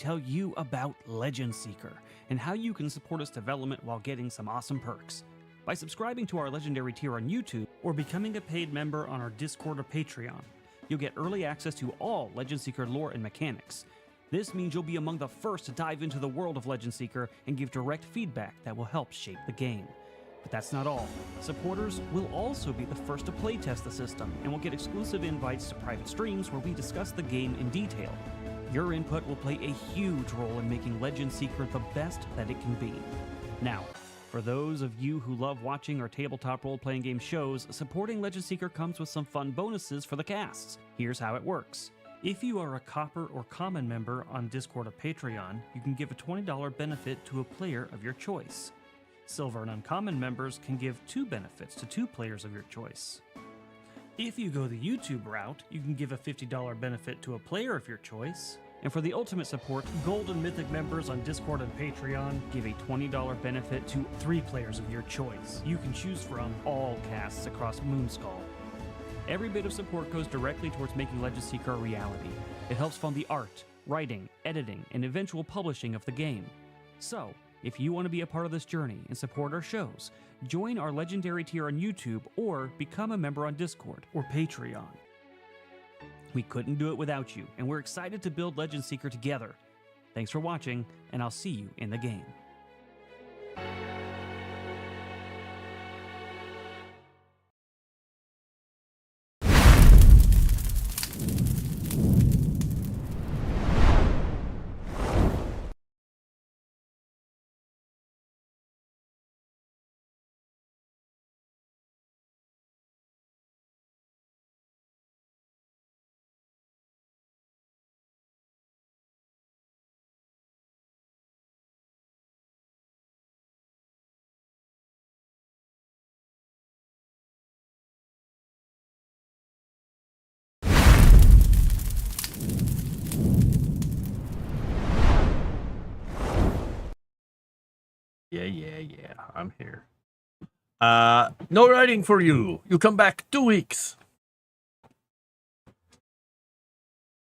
tell you about Legend Seeker and how you can support its development while getting some awesome perks. By subscribing to our legendary tier on YouTube or becoming a paid member on our Discord or Patreon, you'll get early access to all Legend Seeker lore and mechanics. This means you'll be among the first to dive into the world of Legend Seeker and give direct feedback that will help shape the game. But that's not all. Supporters will also be the first to playtest the system and will get exclusive invites to private streams where we discuss the game in detail. Your input will play a huge role in making Legend Seeker the best that it can be. Now, for those of you who love watching our tabletop role-playing game shows, supporting Legend Seeker comes with some fun bonuses for the casts. Here's how it works. If you are a Copper or Common member on Discord or Patreon, you can give a $20 benefit to a player of your choice. Silver and Uncommon members can give 2 benefits to 2 players of your choice. If you go the YouTube route, you can give a $50 benefit to a player of your choice. And for the ultimate support, Gold and Mythic members on Discord and Patreon give a $20 benefit to 3 players of your choice. You can choose from all casts across Moonskull. Every bit of support goes directly towards making Legend Seeker a reality. It helps fund the art, writing, editing, and eventual publishing of the game. So, if you want to be a part of this journey and support our shows, join our legendary tier on YouTube or become a member on Discord or Patreon. We couldn't do it without you, and we're excited to build Legend Seeker together. Thanks for watching, and I'll see you in the game. Yeah, I'm here. No writing for you. You come back 2 weeks.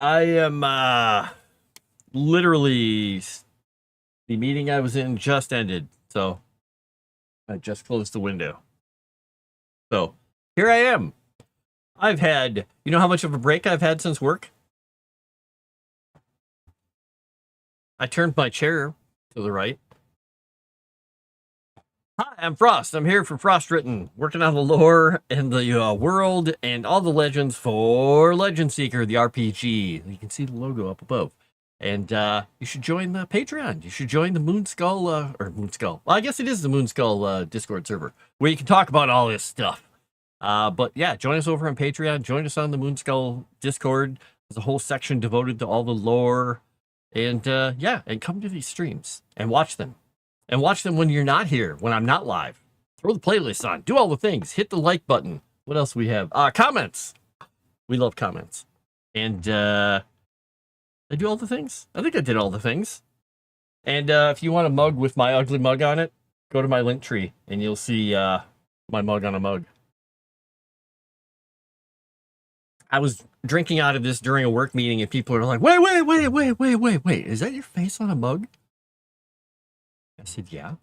I am, literally, the meeting I was in just ended, so I just closed the window. So, here I am. I've had, you know how much of a break I've had since work? I turned my chair to the right. Hi, I'm Frost. I'm here for Frostewritten, working on the lore and the world and all the legends for Legend Seeker, the RPG. You can see the logo up above. And you should join the Patreon. You should join the Moonskull, or Moonskull. Well, I guess it is the Moonskull Discord server, where you can talk about all this stuff. But yeah, join us over on Patreon. Join us on the Moonskull Discord. There's a whole section devoted to all the lore. And yeah, and come to these streams and watch them. And watch them when you're not here, when I'm not live. Throw the playlist on. Do all the things. Hit the like button. What else we have? Comments. We love comments. And I do all the things. I think I did all the things. And if you want a mug with my ugly mug on it, go to my link tree and you'll see my mug on a mug. I was drinking out of this during a work meeting and people are like, wait. Is that your face on a mug? I said, yeah.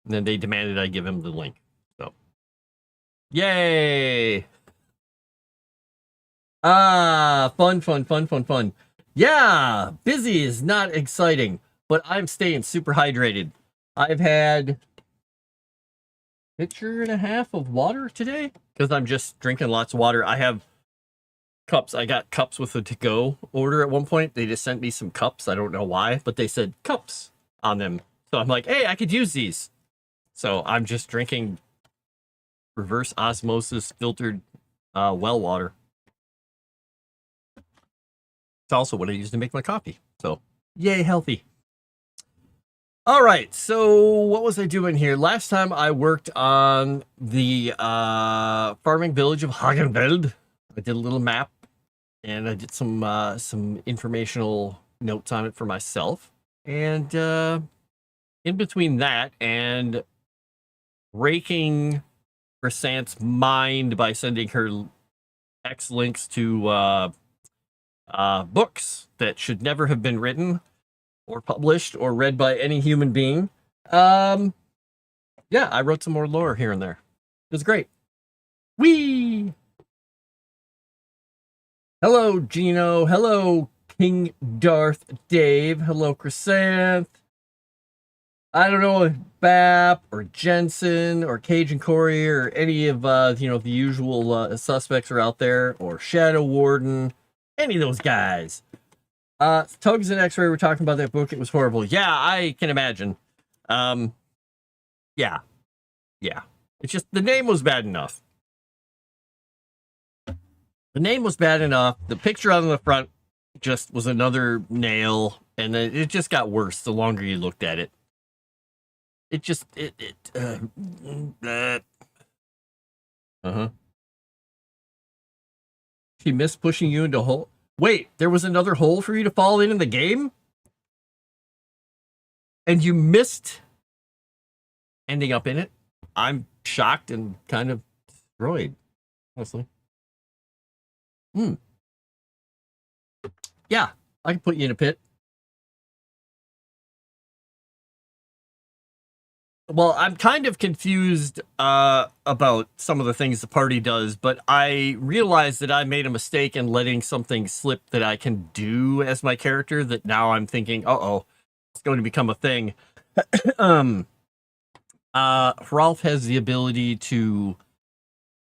And then they demanded I give him the link. So, yay! Fun. Yeah, busy is not exciting, but I'm staying super hydrated. I've had a pitcher and a half of water today because I'm just drinking lots of water. I have cups. I got cups with a to-go order at one point. They just sent me some cups. I don't know why, but they said cups on them. So I'm like, hey, I could use these. So I'm just drinking reverse osmosis filtered well water. It's also what I use to make my coffee. So yay, healthy. All right, so what was I doing here? Last time I worked on the farming village of Hagenfeld. I did a little map and I did some informational notes on it for myself. And in between that and raking Crescent's mind by sending her X links to books that should never have been written, or published or read by any human being. Yeah, I wrote some more lore here and there. It was great. Whee! Hello, Gino. Hello, King Darth Dave. Hello, Chrysanth. I don't know if Bap or Jensen or Cajun Corey or any of the usual suspects are out there, or Shadow Warden, any of those guys. Tugs and X-Ray were talking about that book. It was horrible. Yeah, I can imagine. Yeah. It's just the name was bad enough. The name was bad enough. The picture on the front just was another nail, and then it just got worse the longer you looked at it. She missed pushing you into a hole. Wait, there was another hole for you to fall in the game? And you missed ending up in it? I'm shocked and kind of destroyed, honestly. Yeah, I can put you in a pit. Well, I'm kind of confused about some of the things the party does, but I realized that I made a mistake in letting something slip that I can do as my character, that now I'm thinking, uh-oh, it's going to become a thing. Rolf has the ability to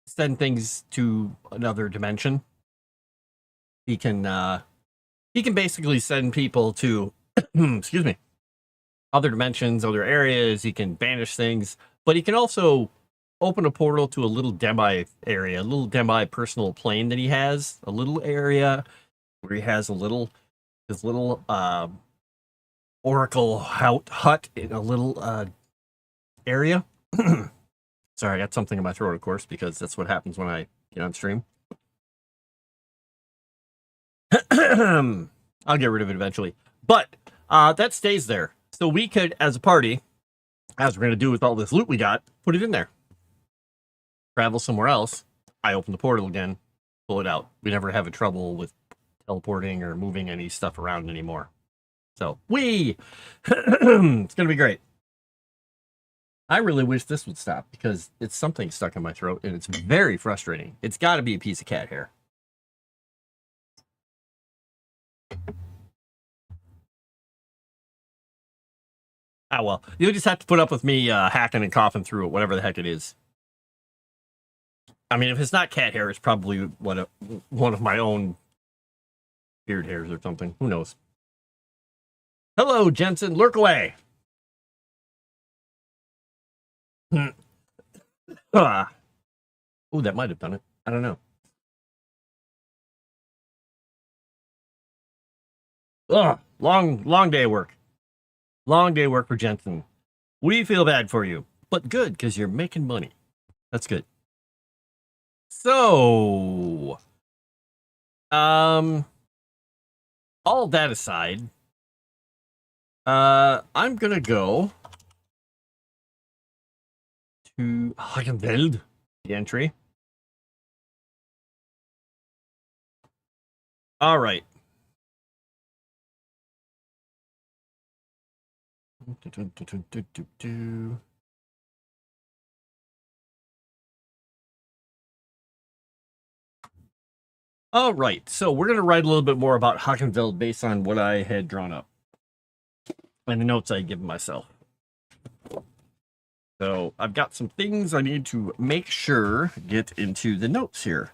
send things to another dimension. He can basically send people to, excuse me, other dimensions, other areas. He can banish things, but he can also open a portal to a little demi area, a little demi personal plane that he has, a little area where he has his little oracle hut in a little area. Sorry, I got something in my throat, of course, because that's what happens when I get on stream. I'll get rid of it eventually, but that stays there. So we could, as a party, as we're going to do with all this loot we got, put it in there. Travel somewhere else. I open the portal again, pull it out. We never have a trouble with teleporting or moving any stuff around anymore. So, it's going to be great. I really wish this would stop, because it's something stuck in my throat, and it's very frustrating. It's got to be a piece of cat hair. Ah, well, you'll just have to put up with me hacking and coughing through it, whatever the heck it is. I mean, if it's not cat hair, it's probably one of my own beard hairs or something. Who knows? Hello, Jensen. Lurk away. Oh, that might have done it. I don't know. Ugh, long day of work. Long day of work for Jensen. We feel bad for you, but good, because you're making money. That's good. So, all that aside, I'm gonna go to Hagenveld, the entry. All right. All right, so we're going to write a little bit more about Hagenveld based on what I had drawn up and the notes I had given myself. So I've got some things I need to make sure get into the notes here.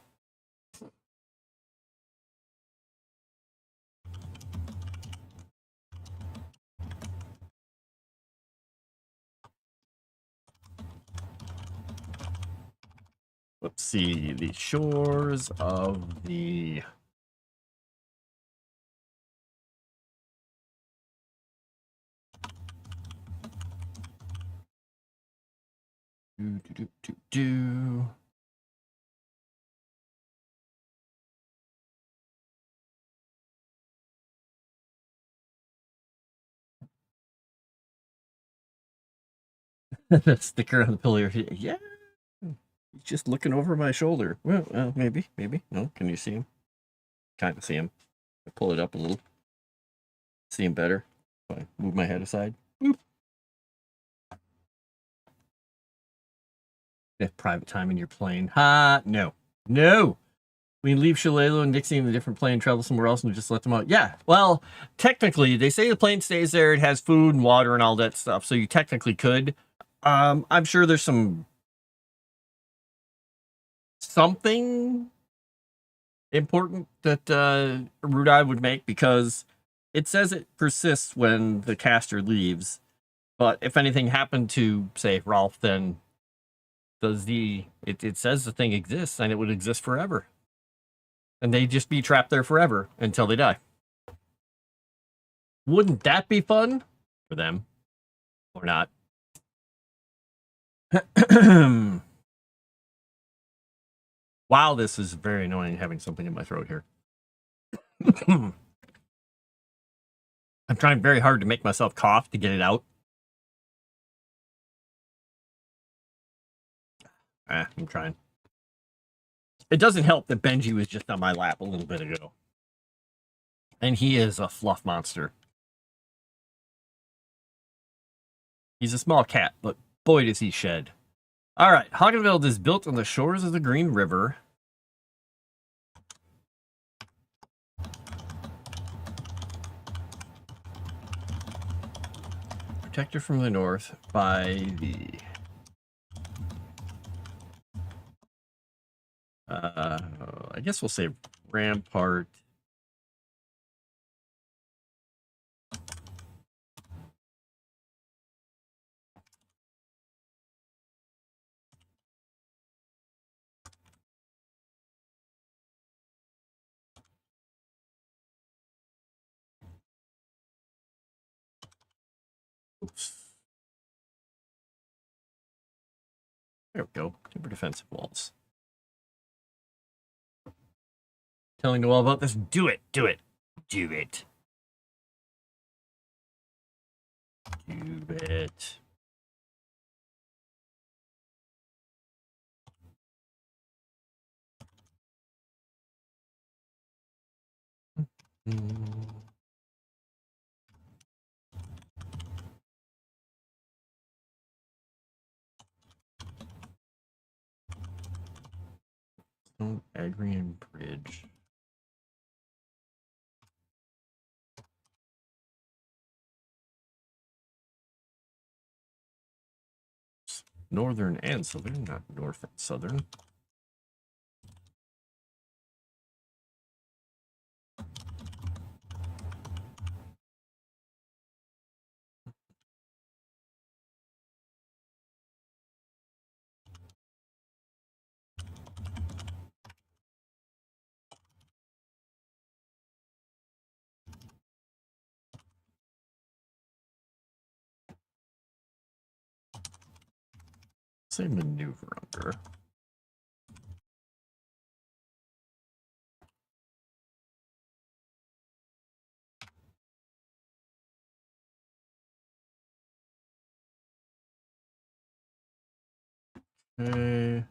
Let's see, the shores of the... The sticker on the pillar. Yeah. He's just looking over my shoulder. Well, maybe. No, can you see him? Kind of see him. I pull it up a little. See him better. If I move my head aside. Boop. If private time in your plane. Ha! No. No! We leave Shalalo and Dixie in a different plane, travel somewhere else, and just let them out. Yeah, well, technically, they say the plane stays there. It has food and water and all that stuff, so you technically could. I'm sure there's something important that Erudia would make, because it says it persists when the caster leaves. But if anything happened to, say, Rolf, then it says the thing exists and it would exist forever. And they'd just be trapped there forever until they die. Wouldn't that be fun for them? Or not? Wow, this is very annoying having something in my throat here. I'm trying very hard to make myself cough to get it out. I'm trying. It doesn't help that Benji was just on my lap a little bit ago. And he is a fluff monster. He's a small cat, but boy does he shed. All right, Hagenveld is built on the shores of the Green River. Protected from the north by the... I guess we'll say rampart. Oops. There we go. Timber defensive walls. Telling you all about this. Do it. Do it. Do it. Do it. Stone Agrian Bridge. Northern and southern, not north and southern. Say maneuver under. Okay.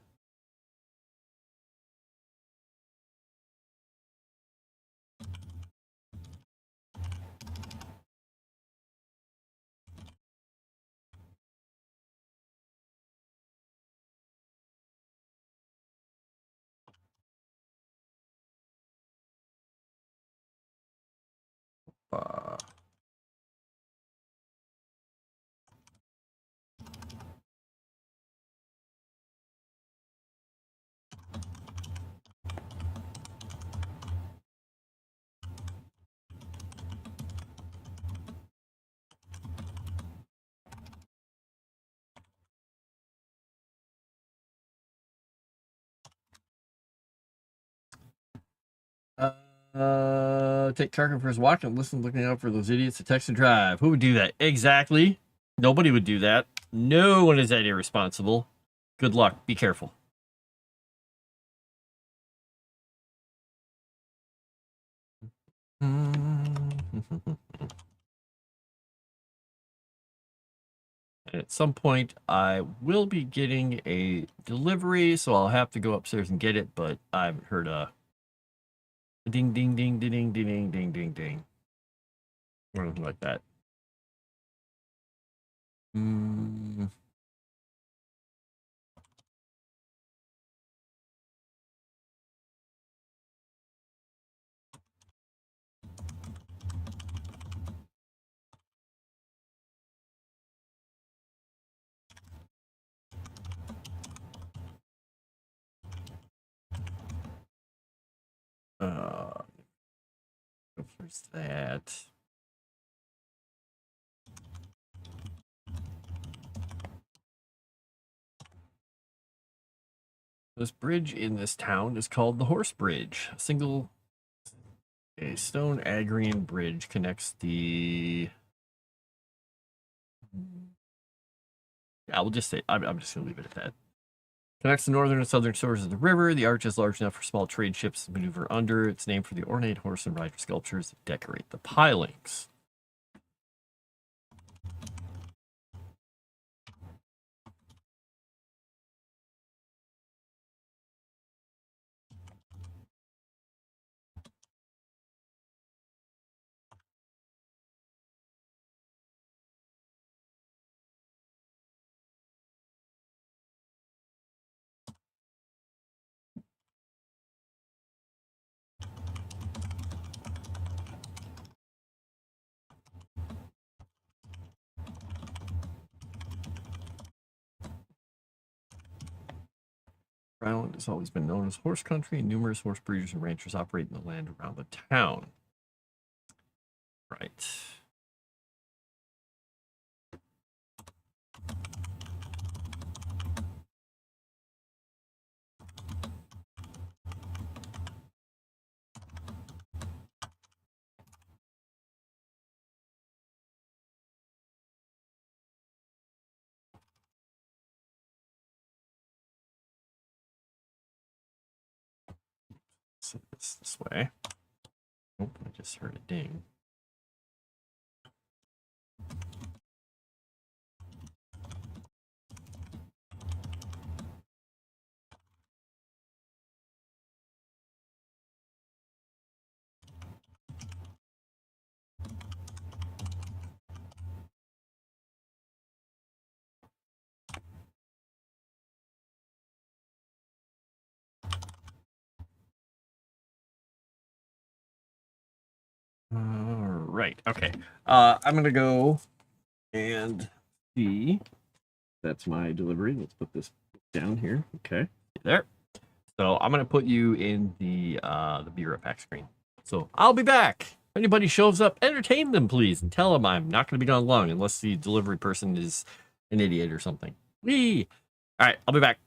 Take Tarkin for his watch and listen, looking out for those idiots that text and drive. Who would do that? Exactly. Nobody would do that. No one is that irresponsible. Good luck. Be careful. At some point, I will be getting a delivery, so I'll have to go upstairs and get it, but I haven't heard a ding, ding, ding, ding, ding, ding, ding, ding, ding, or anything like that. Mm. There's that. This bridge in this town is called the Horse Bridge. A stone Agrian bridge connects the. Yeah, we'll just say I'm just gonna leave it at that. Connects the northern and southern shores of the river. The arch is large enough for small trade ships to maneuver under. It's named for the ornate horse and rider sculptures that decorate the pilings. Island has always been known as horse country, and numerous horse breeders and ranchers operate in the land around the town. Right. So this way. Oh, I just heard a ding. Right. Okay. I'm gonna go and see. That's my delivery. Let's put this down here. Okay. There. So I'm gonna put you in the bureau pack screen. So I'll be back. If anybody shows up, entertain them, please, and tell them I'm not gonna be gone long unless the delivery person is an idiot or something. Whee! All right, I'll be back.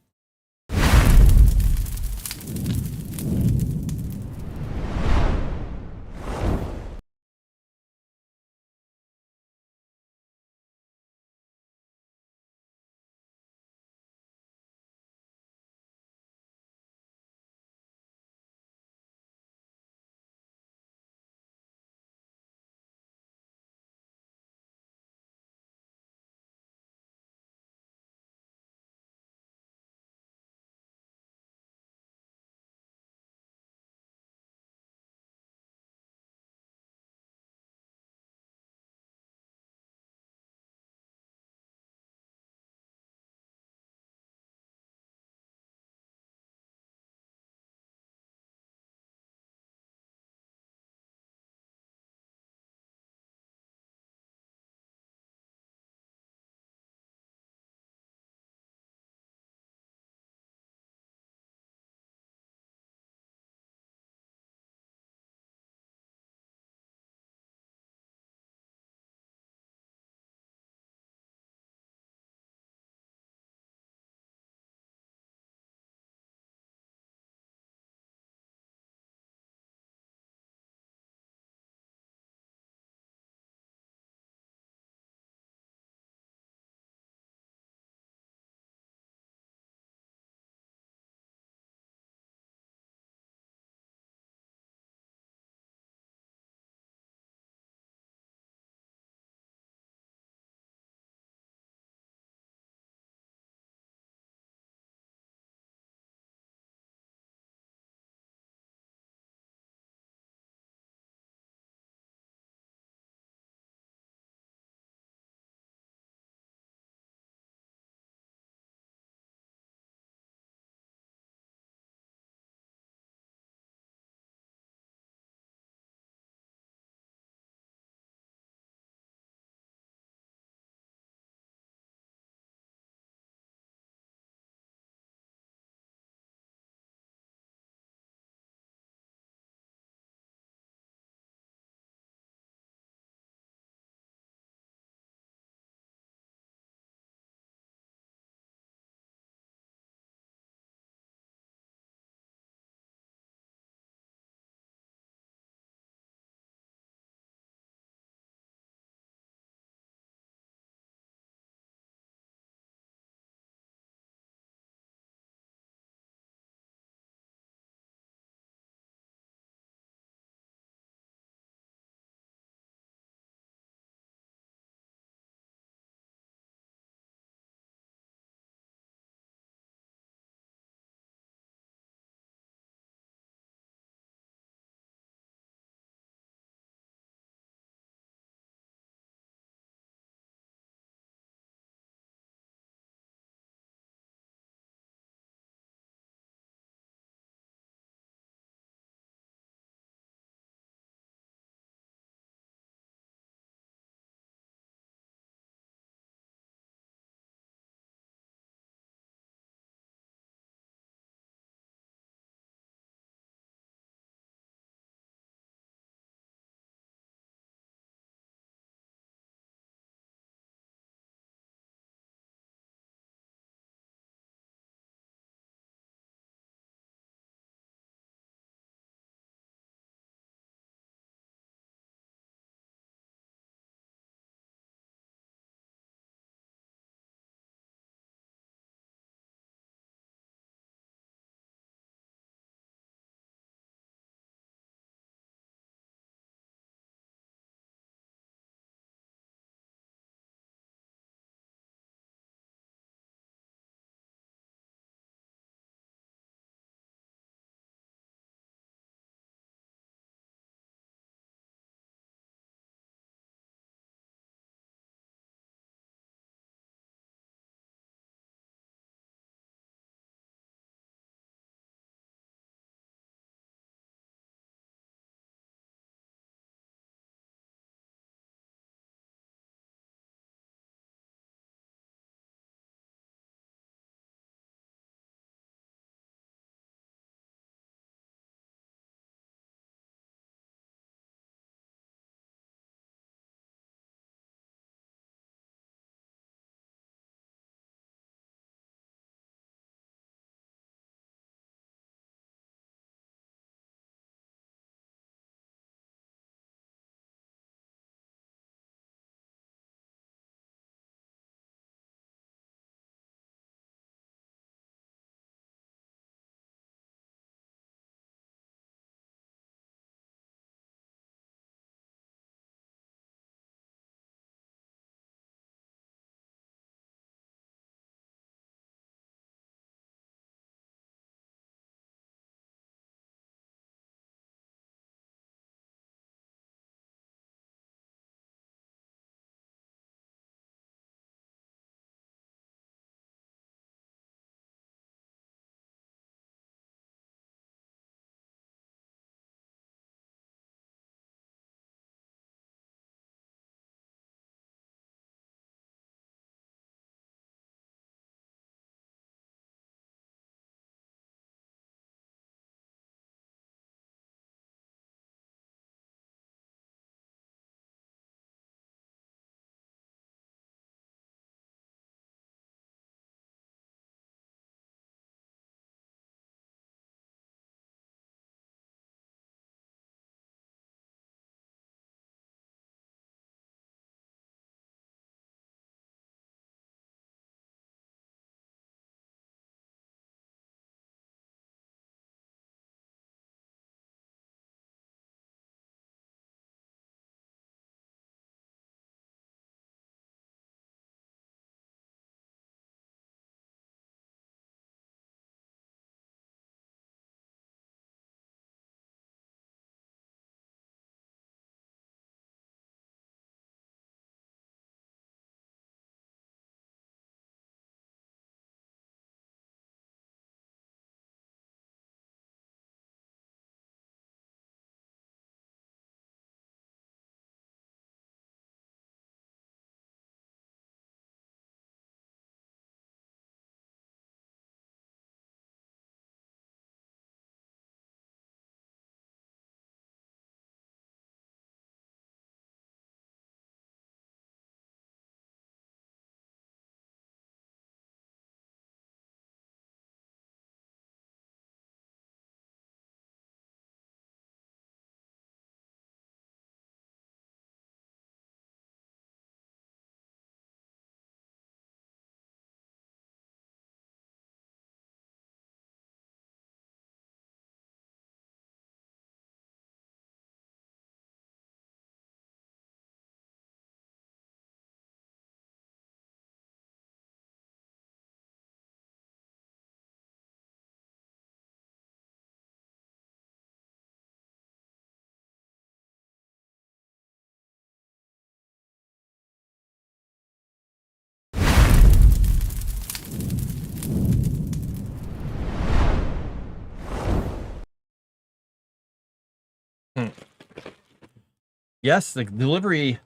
Yes, the delivery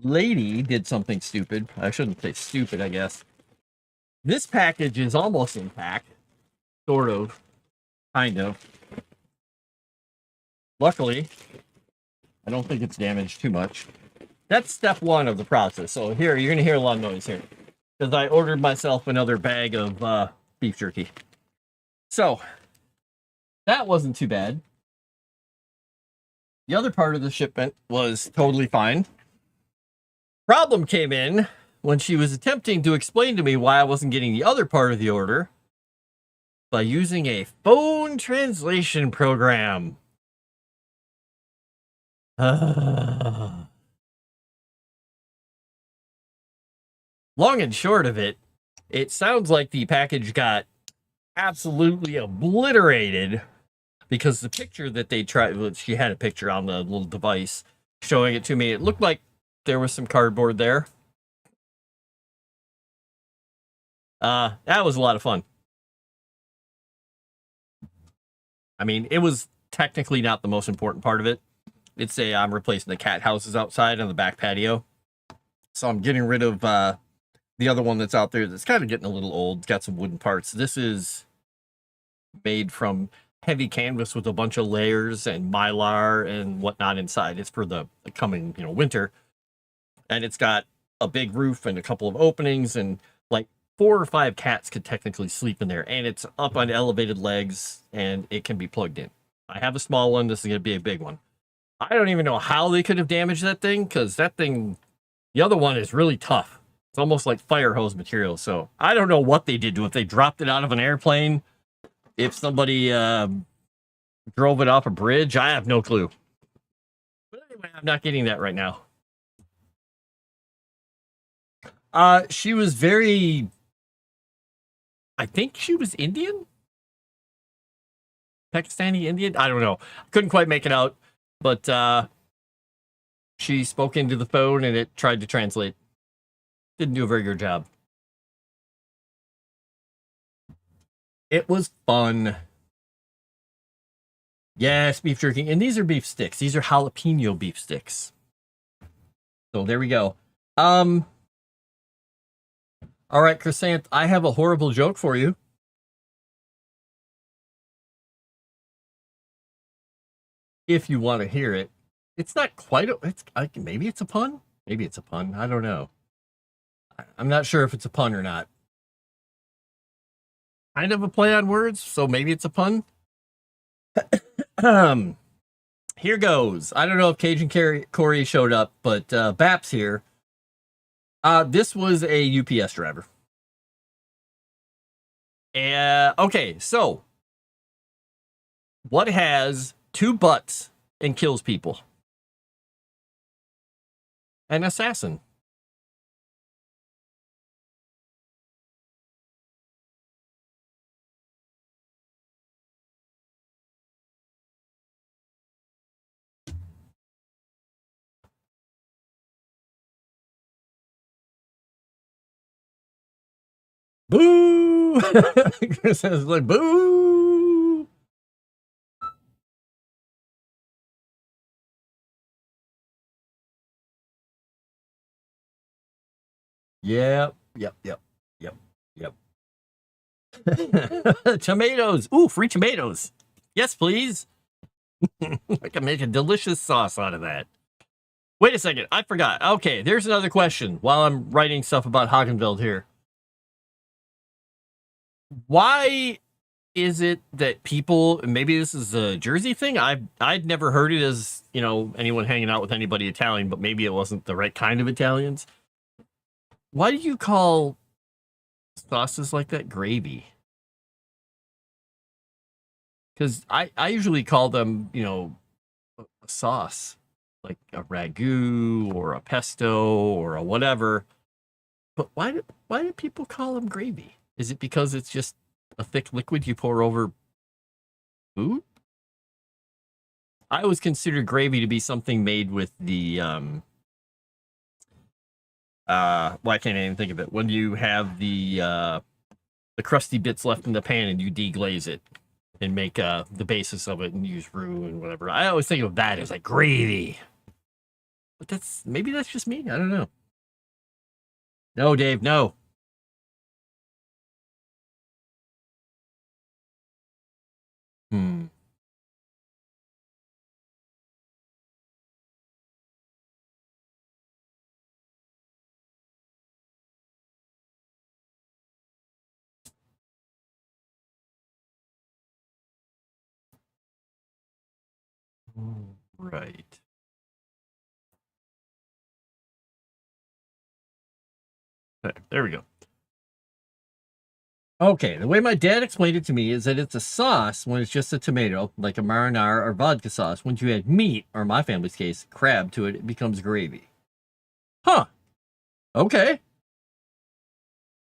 lady did something stupid. I shouldn't say stupid, I guess. This package is almost intact. Sort of. Kind of. Luckily, I don't think it's damaged too much. That's step one of the process. So here, you're going to hear a lot of noise here. Because I ordered myself another bag of beef jerky. So, that wasn't too bad. The other part of the shipment was totally fine. Problem came in when she was attempting to explain to me why I wasn't getting the other part of the order by using a phone translation program. Long and short of it, it sounds like the package got absolutely obliterated because the picture that they tried, she had a picture on the little device showing it to me. It looked like there was some cardboard there. That was a lot of fun. I mean, it was technically not the most important part of it. It's I'm replacing the cat houses outside on the back patio. So I'm getting rid of the other one that's out there that's kind of getting a little old. It's got some wooden parts. This is made from heavy canvas with a bunch of layers and mylar and whatnot inside. It's for the coming, winter. And it's got a big roof and a couple of openings, and like 4 or 5 cats could technically sleep in there. And it's up on elevated legs and it can be plugged in. I have a small one. This is going to be a big one. I don't even know how they could have damaged that thing, because that thing, the other one is really tough. It's almost like fire hose material. So I don't know what they did to it. If they dropped it out of an airplane, if somebody drove it off a bridge, I have no clue. But anyway, I'm not getting that right now. She was very, I think she was Indian? Pakistani Indian? I don't know. Couldn't quite make it out. But she spoke into the phone and it tried to translate. Didn't do a very good job. It was fun. Yes, beef jerky. And these are beef sticks. These are jalapeno beef sticks. So there we go. All right, Chrysanth, I have a horrible joke for you. If you want to hear it. It's not quite maybe it's a pun. Maybe it's a pun. I don't know. I'm not sure if it's a pun or not. Kind of a play on words, so maybe it's a pun. Here goes. I don't know if Cajun Corey showed up, but Baps here. This was a UPS driver. Okay, so what has 2 butts and kills people? An assassin. Boo! Chris is like, boo! Yep. Tomatoes. Ooh, free tomatoes. Yes, please. I can make a delicious sauce out of that. Wait a second. I forgot. Okay, there's another question while I'm writing stuff about Hagenveld here. Why is it that people, maybe this is a Jersey thing? I'd never heard it as, anyone hanging out with anybody Italian, but maybe it wasn't the right kind of Italians. Why do you call sauces like that gravy? Because I usually call them, a sauce, like a ragu or a pesto or a whatever. But why do people call them gravy? Is it because it's just a thick liquid you pour over food? I always considered gravy to be something made with the why can't I even think of it? When you have the crusty bits left in the pan and you deglaze it and make the basis of it and use roux and whatever. I always think of that as like gravy. But maybe that's just me. I don't know. No, Dave, no. Hmm. Right. There we go. Okay, the way my dad explained it to me is that it's a sauce when it's just a tomato, like a marinara or vodka sauce. Once you add meat, or in my family's case, crab to it, it becomes gravy. Huh. Okay.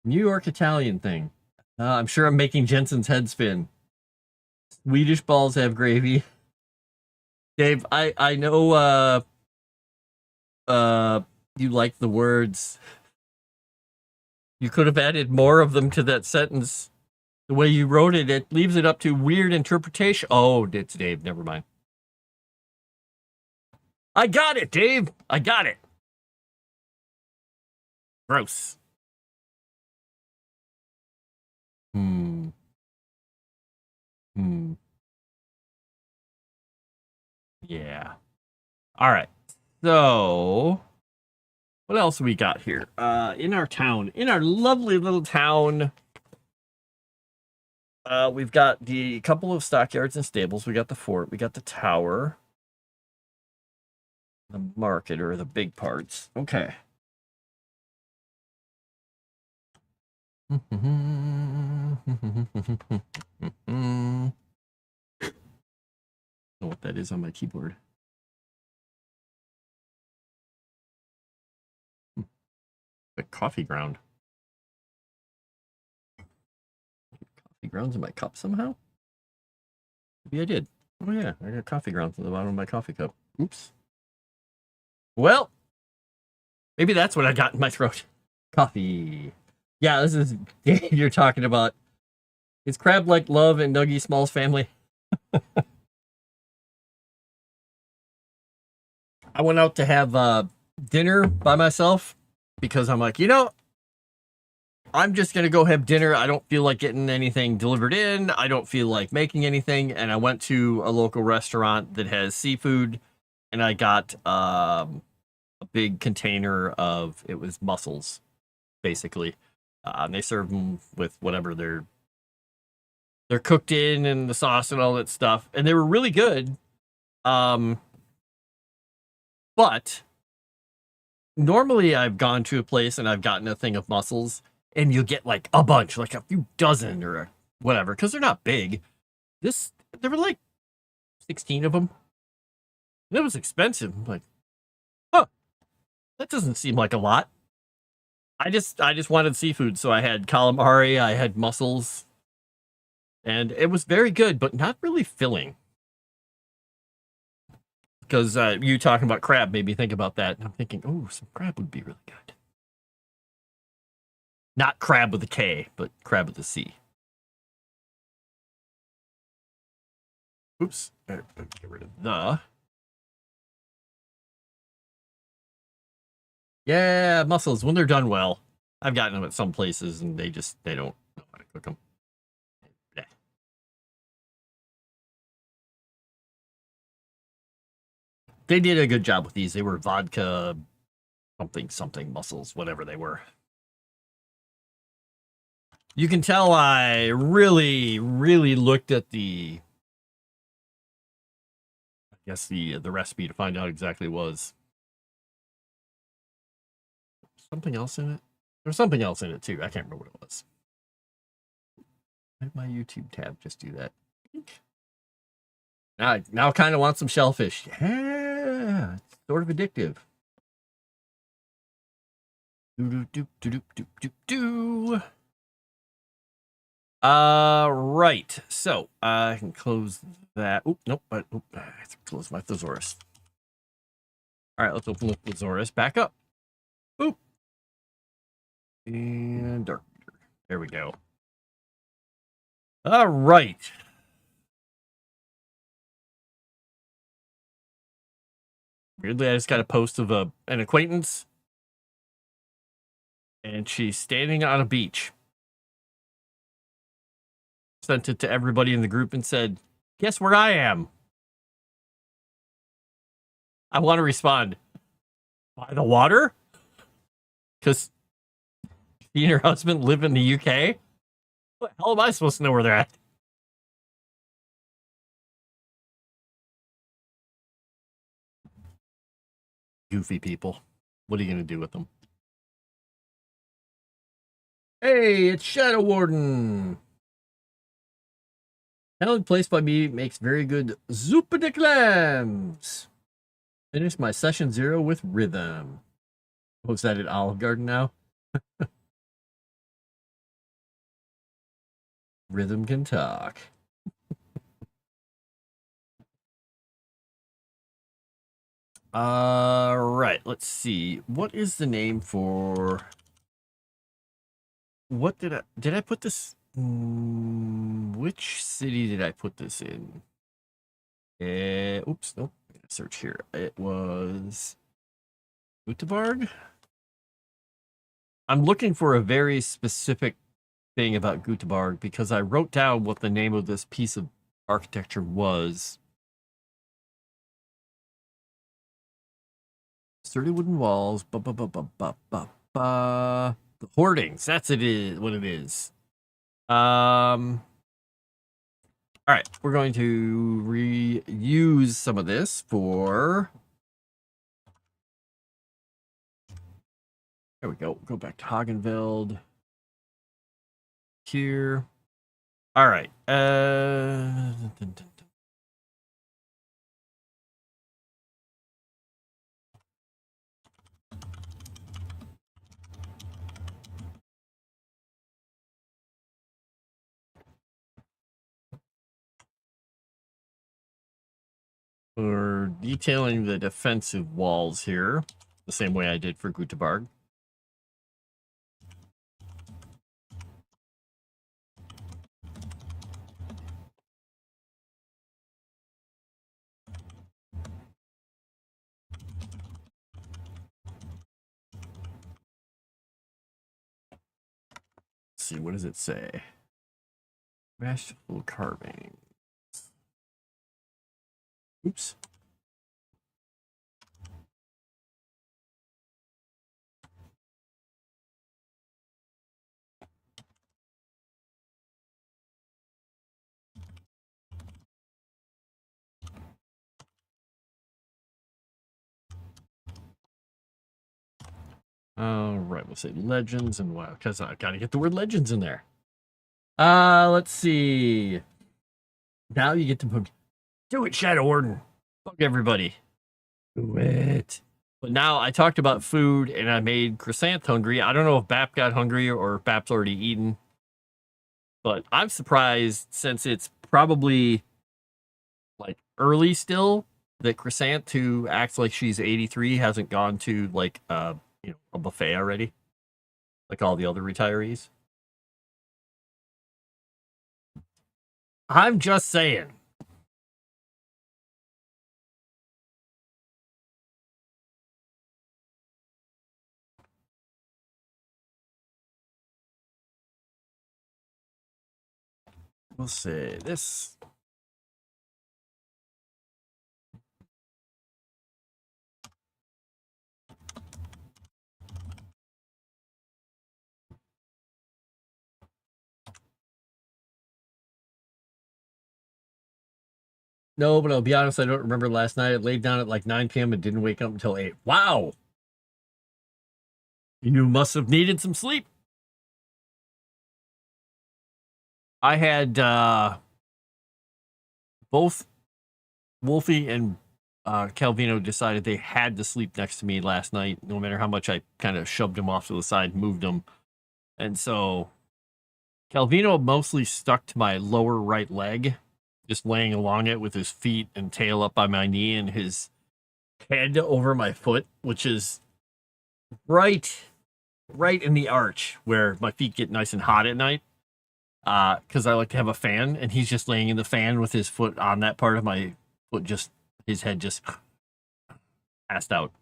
New York Italian thing. I'm sure I'm making Jensen's head spin. Swedish balls have gravy. Dave, I know you like the words. You could have added more of them to that sentence. The way you wrote it, it leaves it up to weird interpretation. Oh, it's Dave. Never mind. I got it, Dave. I got it. Gross. Hmm. Yeah. All right. So, what else we got here? In our town, in our lovely little town, we've got the couple of stockyards and stables. We got the fort. We got the tower. The market, or the big parts. Okay. Know what that is on my keyboard. The coffee ground. Coffee grounds in my cup somehow? Maybe I did. Oh yeah, I got coffee grounds at the bottom of my coffee cup. Oops. Well, maybe that's what I got in my throat. Coffee. Yeah, this is you're talking about. It's crab like love in Dougie Small's family. I went out to have dinner by myself because I'm like, I'm just going to go have dinner. I don't feel like getting anything delivered in. I don't feel like making anything. And I went to a local restaurant that has seafood, and I got a big container of, it was mussels, basically. And they serve them with whatever they're cooked in and the sauce and all that stuff. And they were really good. But normally I've gone to a place and I've gotten a thing of mussels, and you get like a bunch, like a few dozen or whatever, because they're not big. There were like 16 of them. It was expensive. I'm like, huh, that doesn't seem like a lot. I just wanted seafood, so I had calamari, I had mussels, and it was very good, but not really filling. Because you talking about crab made me think about that. And I'm thinking, oh, some crab would be really good. Not crab with a K, but crab with a C. Oops. Get rid of the. Yeah, mussels, when they're done well. I've gotten them at some places, and they don't know how to cook them. Yeah. They did a good job with these. They were vodka something mussels, whatever they were. You can tell I really, really looked at the recipe to find out exactly what it was. Something else in it? There's something else in it too. I can't remember what it was. Let my YouTube tab just do that. Now I kind of want some shellfish. Yeah, it's sort of addictive. Right. So I can close that. Oop, nope. But I have to close my thesaurus. All right, let's open the thesaurus back up. Oop. And dark. There we go. All right. Weirdly, I just got a post of an acquaintance, and she's standing on a beach. Sent it to everybody in the group and said, "Guess where I am?" I want to respond, "By the water?" Because she and her husband live in the UK. What the hell am I supposed to know where they're at? Goofy people. What are you going to do with them? Hey, it's Shadow Warden. Talent placed by me makes very good zuppa de clams. Finished my session 0 with rhythm. What's that at Olive Garden now? Rhythm can talk. Right. Let's see. What is the name for? What did I put this? Which city did I put this in? Oops, nope. Search here. It was Göteborg. I'm looking for a very specific thing about Göteborg because I wrote down what the name of this piece of architecture was. Sturdy wooden walls. The hoardings. That's what it is. All right, we're going to reuse some of this for. There we go. Go back to Hagenveld. Here. All right. We're detailing the defensive walls here, the same way I did for Göteborg. Let's see, what does it say? Masterful carving. Oops. All right, we'll say legends and wow, because I gotta get the word legends in there. Let's see. Now you get to do it, Shadow Warden. Fuck everybody. Do it. But now I talked about food and I made Croissant hungry. I don't know if Bap got hungry or if Bap's already eaten. But I'm surprised since it's probably like early still that Croissant, who acts like she's 83, hasn't gone to like a buffet already. Like all the other retirees. I'm just saying. We'll say this. No, but I'll be honest, I don't remember last night. I laid down at like 9 p.m. and didn't wake up until 8. Wow. You must have needed some sleep. I had both Wolfie and Calvino decided they had to sleep next to me last night, no matter how much I kind of shoved him off to the side, moved him. And so Calvino mostly stuck to my lower right leg, just laying along it with his feet and tail up by my knee and his head over my foot, which is right in the arch where my feet get nice and hot at night. Because I like to have a fan, and he's just laying in the fan with his foot on that part of my foot, just his head just passed out.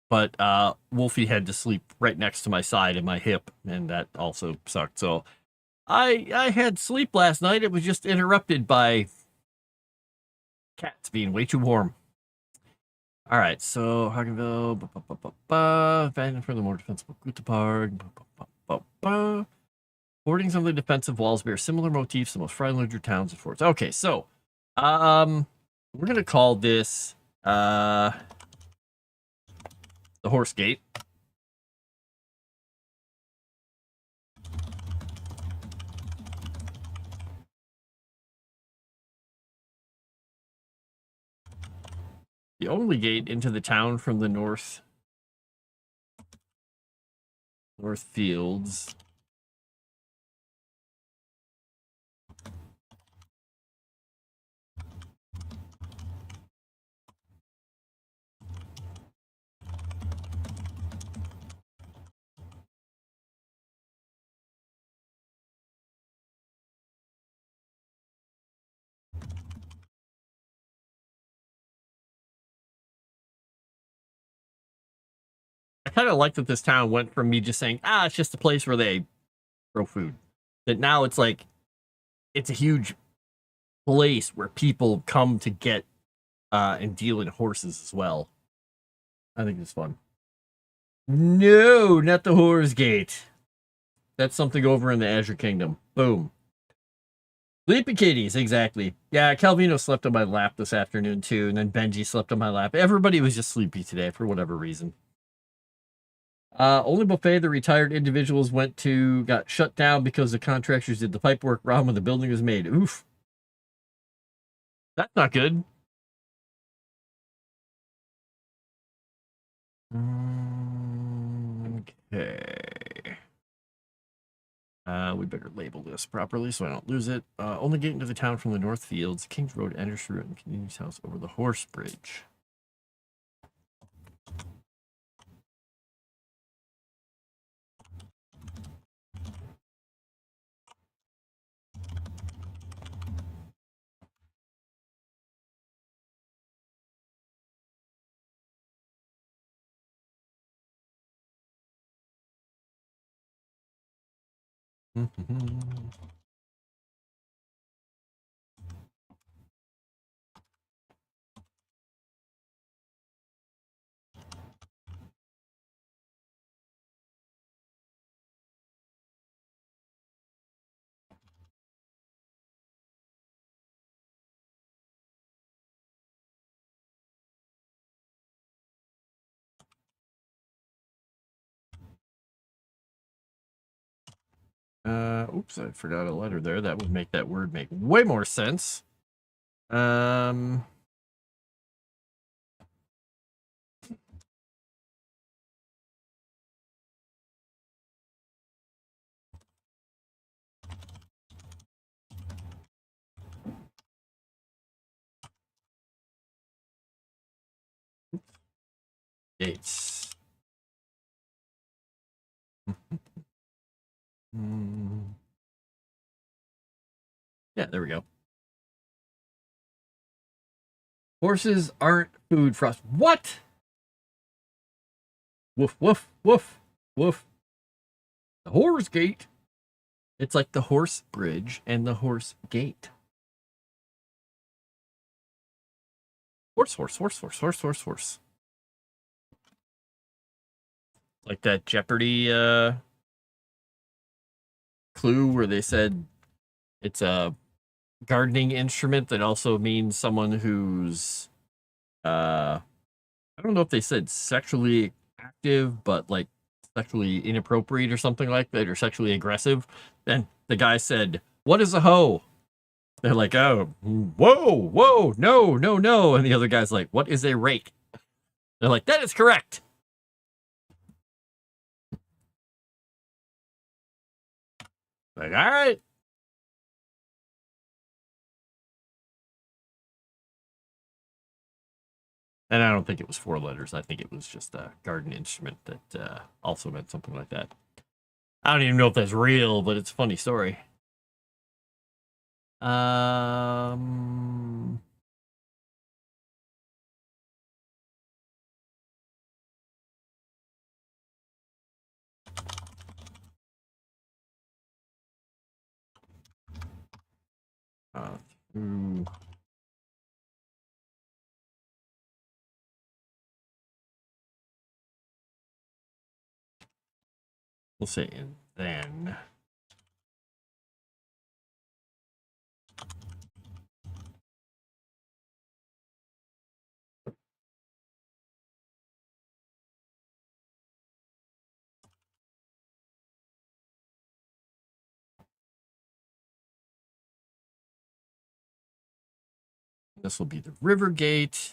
But Wolfie had to sleep right next to my side and my hip, and that also sucked. So I had sleep last night. It was just interrupted by cats being way too warm. All right, so Hagenville, abandoned for the more defensible Guta Park. Boarding some of the defensive walls bear similar motifs to most Freilander towns and forts. Okay, so we're gonna call this the Horse Gate. The only gate into the town from the north fields. I kind of like that this town went from me just saying, it's just a place where they grow food, that now it's like, it's a huge place where people come to get and deal in horses as well. I think it's fun. No, not the Horse Gate. That's something over in the Azure Kingdom. Boom. Sleepy kitties, exactly. Yeah, Calvino slept on my lap this afternoon too, and then Benji slept on my lap. Everybody was just sleepy today for whatever reason. Only buffet the retired individuals went to got shut down because the contractors did the pipe work wrong when the building was made. Oof. That's not good. Okay. We better label this properly so I don't lose it. Only gate into the town from the north fields. King's Road enters through and Community's house over the horse bridge. Oops, I forgot a letter there. That would make that word make way more sense. Gates. Yeah, there we go. Horses aren't food, Frost. What? Woof, woof, woof, woof. The Horse Gate. It's like the horse bridge and the horse gate. Horse, horse, horse, horse, horse, horse, horse. Like that Jeopardy clue where they said it's a gardening instrument that also means someone who's I don't know if they said sexually active, but like sexually inappropriate or something like that, or sexually aggressive. Then the guy said, "What is a hoe?" They're like, "Oh, whoa, whoa, no, no, no." And the other guy's like, "What is a rake?" They're like, "That is correct." Like, all right. And I don't think it was 4 letters. I think it was just a garden instrument that also meant something like that. I don't even know if that's real, but it's a funny story. through. We'll say, and then. This will be the river gate.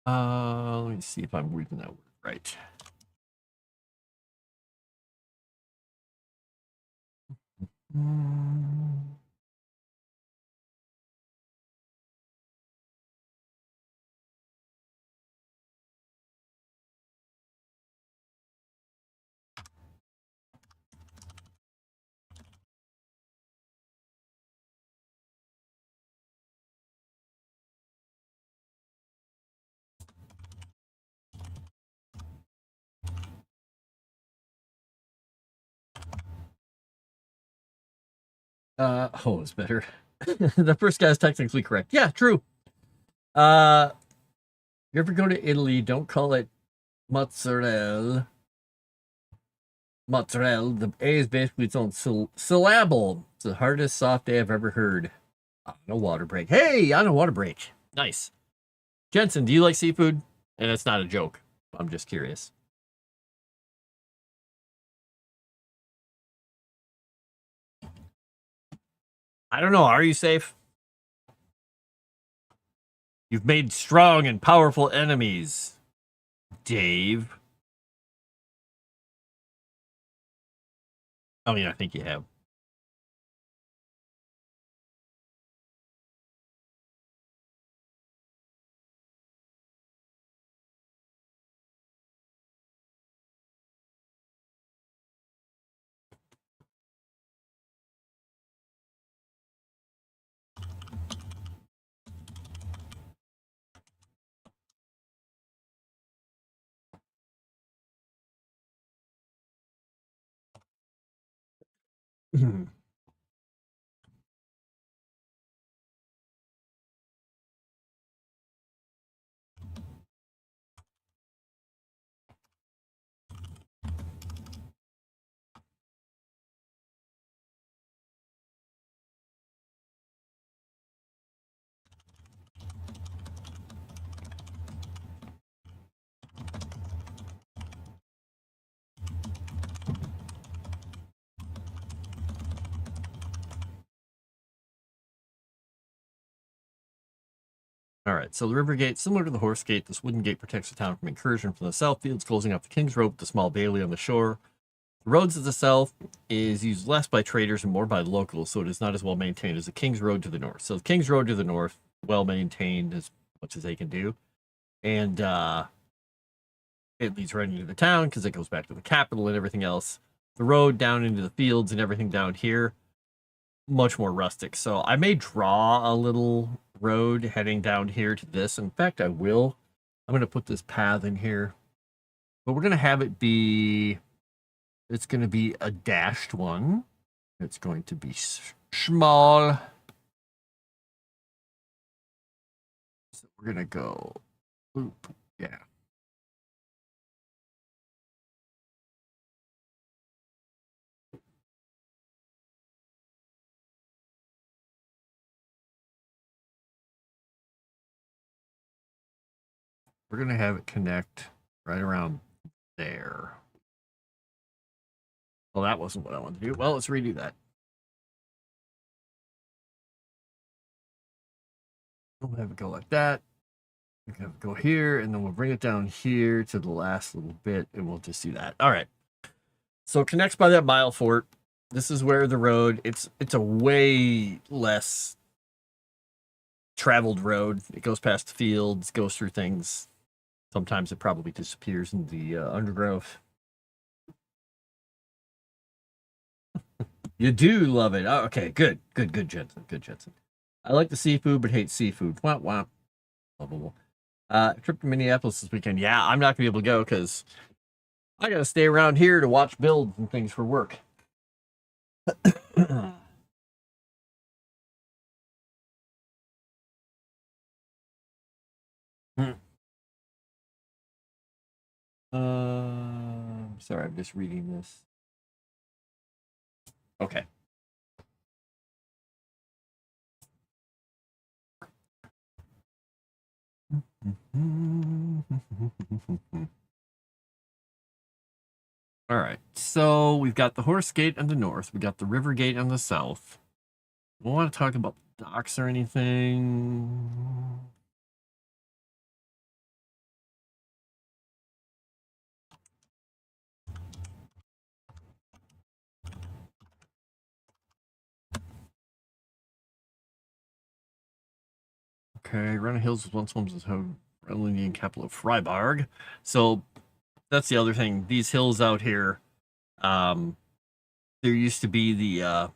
Let me see if I'm reading that word right. Oh, it's better. The first guy is technically correct. Yeah, true. You ever go to Italy, don't call it mozzarella. Mozzarella. The A is basically its own syllable. It's the hardest soft A I've ever heard. On a water break. Hey, on a water break. Nice. Jensen, do you like seafood? And it's not a joke. I'm just curious. I don't know. Are you safe? You've made strong and powerful enemies, Dave. I mean, I think you have. All right, so the river gate, similar to the horse gate, this wooden gate protects the town from incursion from the south fields, closing off the King's Road with the small bailey on the shore. The roads to the south is used less by traders and more by locals, so it is not as well maintained as the King's Road to the north. So the King's Road to the north, well maintained as much as they can do, and it leads right into the town because it goes back to the capital and everything else. The road down into the fields and everything down here, much more rustic. So I may draw a little road heading down here to this. In fact, I will. I'm going to put this path in here, but we're going to have it be, it's going to be a dashed one. It's going to be small. So we're going to go, oop, yeah. We're going to have it connect right around there. Well, that wasn't what I wanted to do. Well, let's redo that. We'll have it go like that. We can have it go here, and then we'll bring it down here to the last little bit, and we'll just do that. All right. So it connects by that mile fort. This is where the road, it's a way less traveled road. It goes past fields, goes through things. Sometimes it probably disappears in the undergrowth. You do love it. Oh, okay, good, Jensen. Good, Jensen. I like the seafood, but hate seafood. Womp womp. Lovable. Trip to Minneapolis this weekend. Yeah, I'm not gonna be able to go because I gotta stay around here to watch builds and things for work. Sorry, I'm just reading this. Okay. All right, so we've got the horse gate on the north. We got the river gate on the south. We don't want to talk about docks or anything. Okay, Rana Hills was once home to the Indian capital of Freiburg. So that's the other thing. These hills out here, there used to be the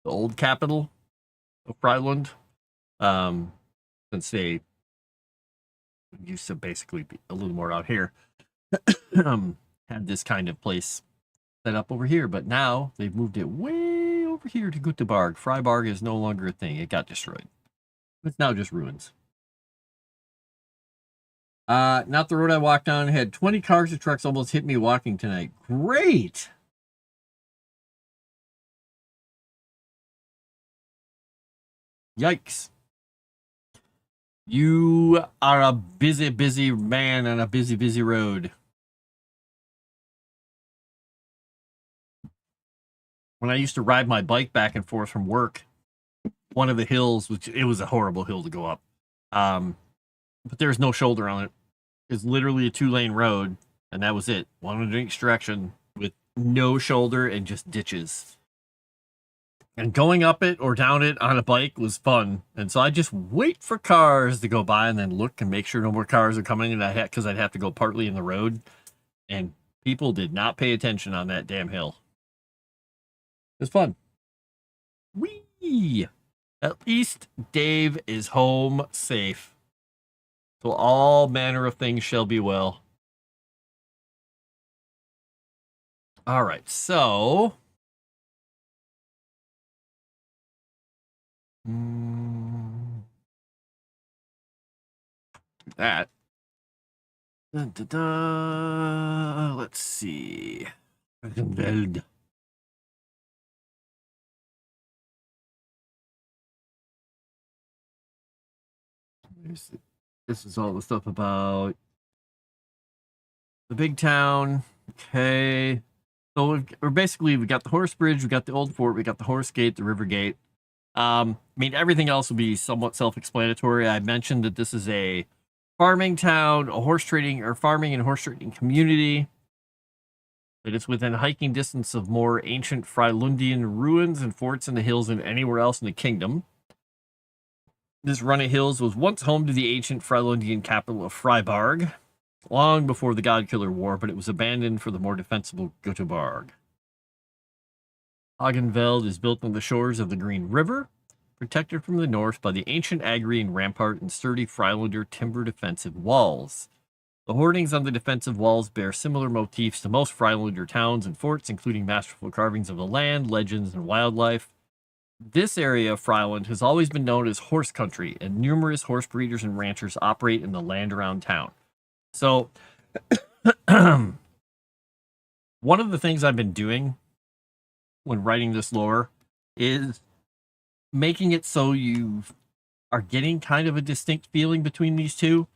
old capital of Freiland. Since they used to basically be a little more out here, had this kind of place set up over here, but now they've moved it way over here to Göteborg. Freiburg is no longer a thing. It got destroyed. It's now just ruins. Not the road I walked on. Had 20 cars and trucks almost hit me walking tonight. Great. Yikes. You are a busy, busy man on a busy, busy road. When I used to ride my bike back and forth from work, one of the hills, which it was a horrible hill to go up, but there's no shoulder on it. It's literally a 2-lane road, and that was it. One in each direction with no shoulder and just ditches. And going up it or down it on a bike was fun. And so I just wait for cars to go by and then look and make sure no more cars are coming. And because I'd have to go partly in the road. And people did not pay attention on that damn hill. It was fun. Whee! At least Dave is home safe. So all manner of things shall be well. All right, so... that. Dun, dun, dun. Let's see. This is all the stuff about the big town. Okay. So we got the horse bridge, we got the old fort, we got the horse gate, the river gate. I mean, everything else will be somewhat self-explanatory. I mentioned that this is a farming town, a horse trading or farming and horse trading community. That it's within hiking distance of more ancient Freilundian ruins and forts in the hills than anywhere else in the kingdom. This run of hills was once home to the ancient Freilundian capital of Freiburg, long before the God-Killer War, but it was abandoned for the more defensible Göteborg. Hagenveld is built on the shores of the Green River, protected from the north by the ancient Agrian rampart and sturdy Freilander timber defensive walls. The hoardings on the defensive walls bear similar motifs to most Freilander towns and forts, including masterful carvings of the land, legends, and wildlife. This area of Freiland has always been known as horse country, and numerous horse breeders and ranchers operate in the land around town. So, one of the things I've been doing when writing this lore is making it so you are getting kind of a distinct feeling between these two.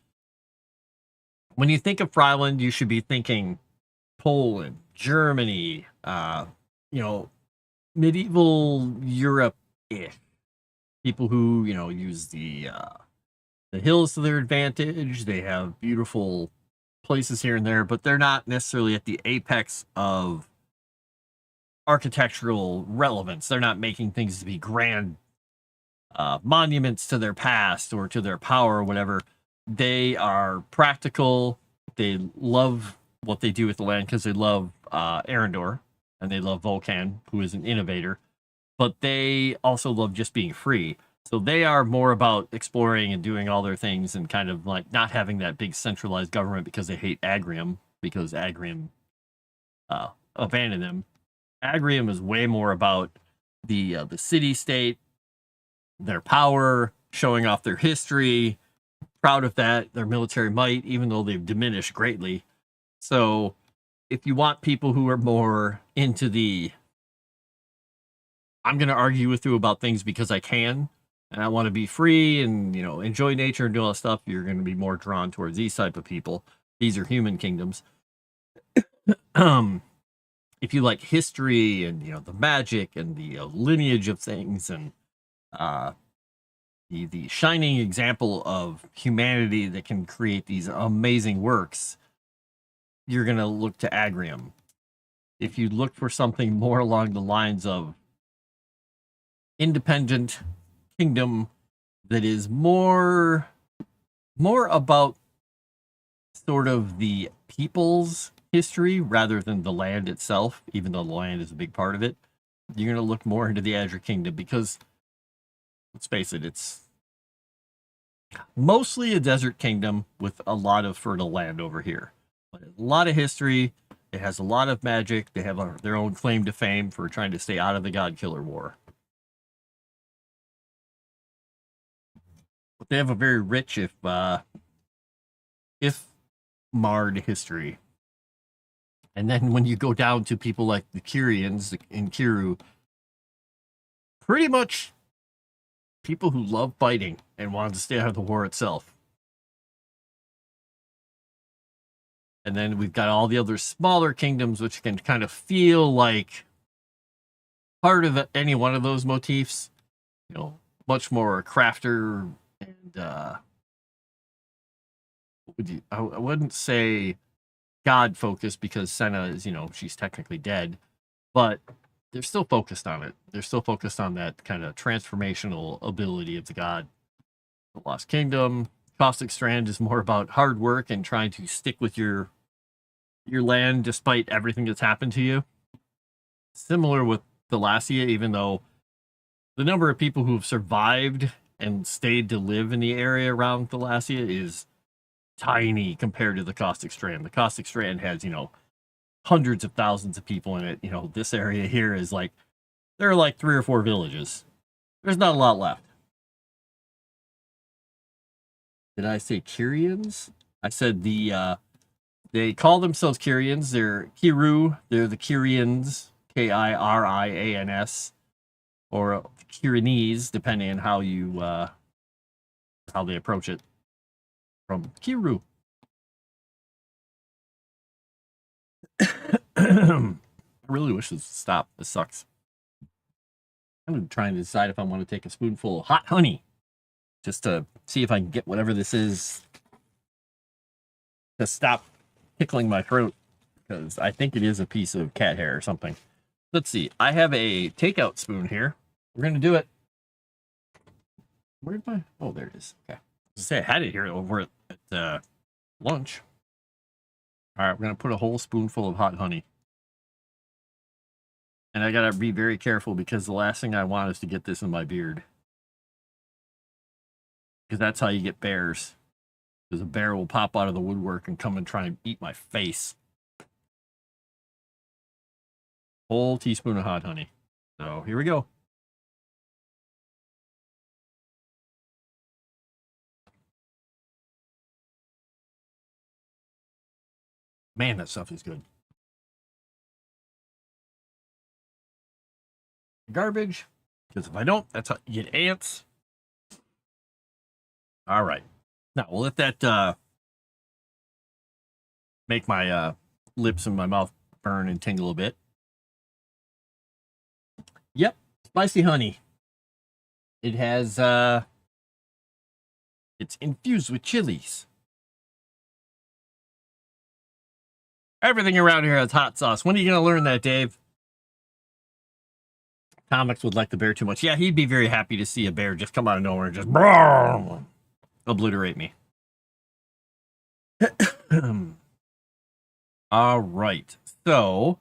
When you think of Freiland, you should be thinking Poland, Germany, medieval Europe-ish. People who, use the the hills to their advantage. They have beautiful places here and there, but they're not necessarily at the apex of architectural relevance. They're not making things to be grand monuments to their past or to their power or whatever. They are practical. They love what they do with the land because they love Arendor and they love Volcan, who is an innovator, but they also love just being free. So they are more about exploring and doing all their things and kind of like not having that big centralized government because they hate Agrium, because Agrium abandoned them. Agrium is way more about the city state, their power, showing off their history, proud of that, their military might, even though they've diminished greatly. So if you want people who are more into the, I'm going to argue with you about things because I can, and I want to be free and, you know, enjoy nature and do all that stuff, you're going to be more drawn towards these type of people. These are human kingdoms. If you like history and, you know, the magic and the lineage of things and the shining example of humanity that can create these amazing works, you're going to look to Agrium. If you look for something more along the lines of independent kingdom that is more about sort of the people's history rather than the land itself, even though the land is a big part of it, you're going to look more into the Azure Kingdom because, let's face it, it's mostly a desert kingdom with a lot of fertile land over here. But a lot of history. It has a lot of magic. They have their own claim to fame for trying to stay out of the God Killer War. But they have a very rich, if marred history. And then when you go down to people like the Kyrians in Kiru, pretty much people who love fighting and wanted to stay out of the war itself. And then we've got all the other smaller kingdoms, which can kind of feel like part of any one of those motifs. You know, much more crafter and I wouldn't say God focused because Senna is, you know, she's technically dead, but they're still focused on it. They're still focused on that kind of transformational ability of the god. The Lost Kingdom, Caustic Strand is more about hard work and trying to stick with your land despite everything that's happened to you. Similar with Thalassia, even though the number of people who have survived and stayed to live in the area around Thalassia is tiny compared to the Caustic Strand. The Caustic Strand has, you know, hundreds of thousands of people in it. You know, this area here is like, there are like 3 or 4 villages. There's not a lot left. Did I say Kyrians? I said they call themselves Kyrians. They're Kiru. They're the Kyrians, Kirians, or Kyrinese, depending on how you how they approach it. From Kiru. I really wish this would stop. This sucks. I'm trying to decide if I want to take a spoonful of hot honey just to see if I can get whatever this is to stop tickling my throat, because I think it is a piece of cat hair or something. Let's see. I have a takeout spoon here. We're going to do it. Where'd my... Oh, there it is. Okay. I say I had it here over at lunch. All right, we're going to put a whole spoonful of hot honey. And I got to be very careful because the last thing I want is to get this in my beard. Because that's how you get bears. Because a bear will pop out of the woodwork and come and try and eat my face. Whole teaspoon of hot honey. So here we go. Man, that stuff is good. Garbage. Because if I don't, that's how you get ants. All right. Now, we'll let that make my lips and my mouth burn and tingle a bit. Yep, spicy honey. It has It's infused with chilies. Everything around here has hot sauce. When are you going to learn that, Dave? Comics would like the bear too much. Yeah, he'd be very happy to see a bear just come out of nowhere and just obliterate me. All right. So,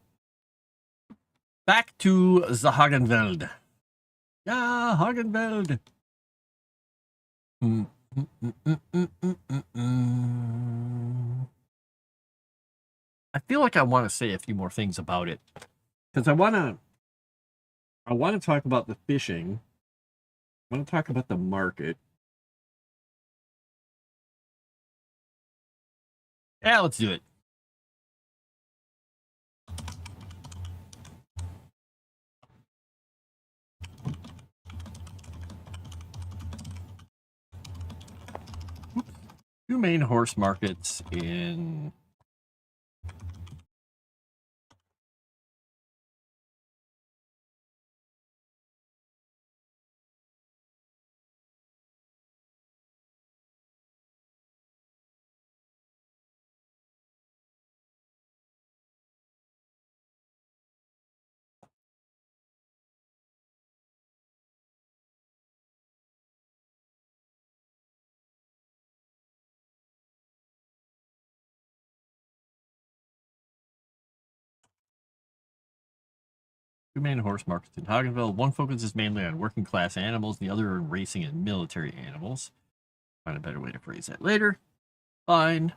back to the Hagenveld. Yeah, Hagenveld. I feel like I want to say a few more things about it. Because I want to talk about the fishing. I want to talk about the market. Yeah, let's do it. Two main horse markets in... Two main horse markets in Hagenville. One focuses mainly on working class animals, the other on racing and military animals. Find a better way to phrase that later. Fine.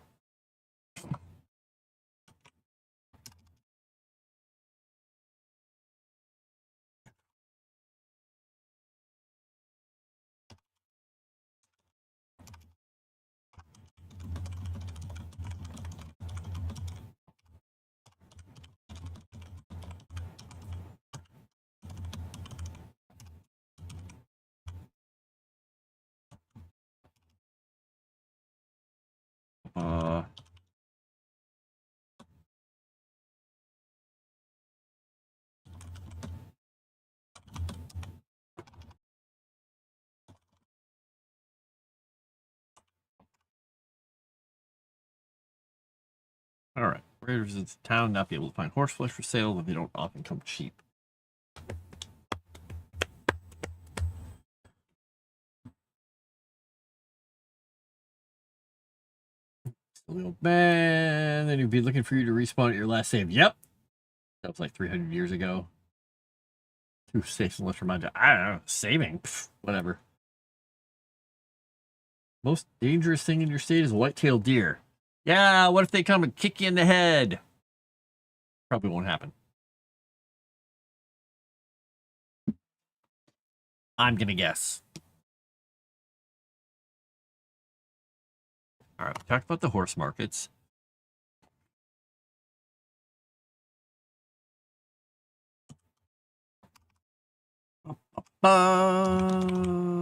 All right. Raiders of the town not be able to find horse flesh for sale, but they don't often come cheap. The old man, then he'd be looking for you to respawn at your last save. Yep. That was like 300 years ago. Two saves and let's remind you. I don't know. Saving. Pfft, whatever. Most dangerous thing in your state is a white-tailed deer. Yeah, what if they come and kick you in the head? Probably won't happen. I'm going to guess. All right, we talked about the horse markets. Oh.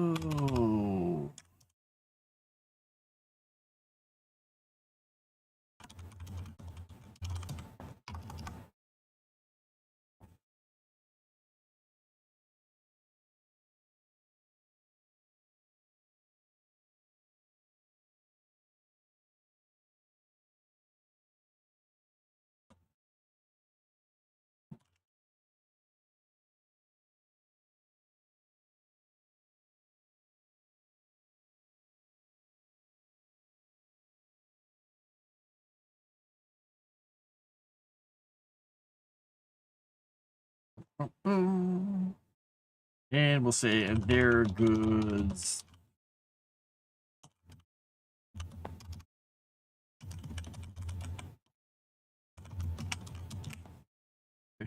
And we'll say, and their goods.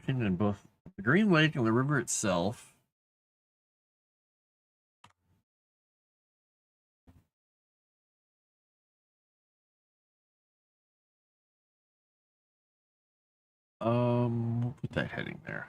In both the Green Lake and the river itself. We'll put that heading there.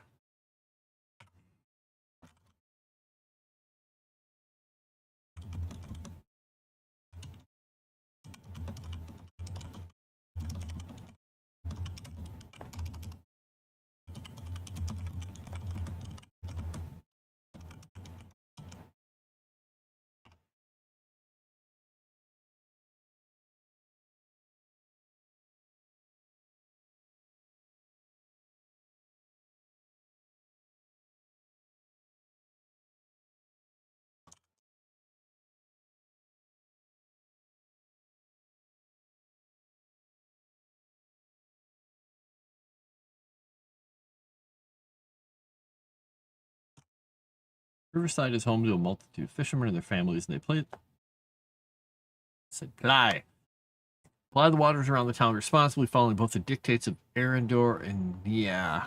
Riverside is home to a multitude of fishermen and their families, and they ply the waters around the town responsibly, following both the dictates of Arendor and yeah.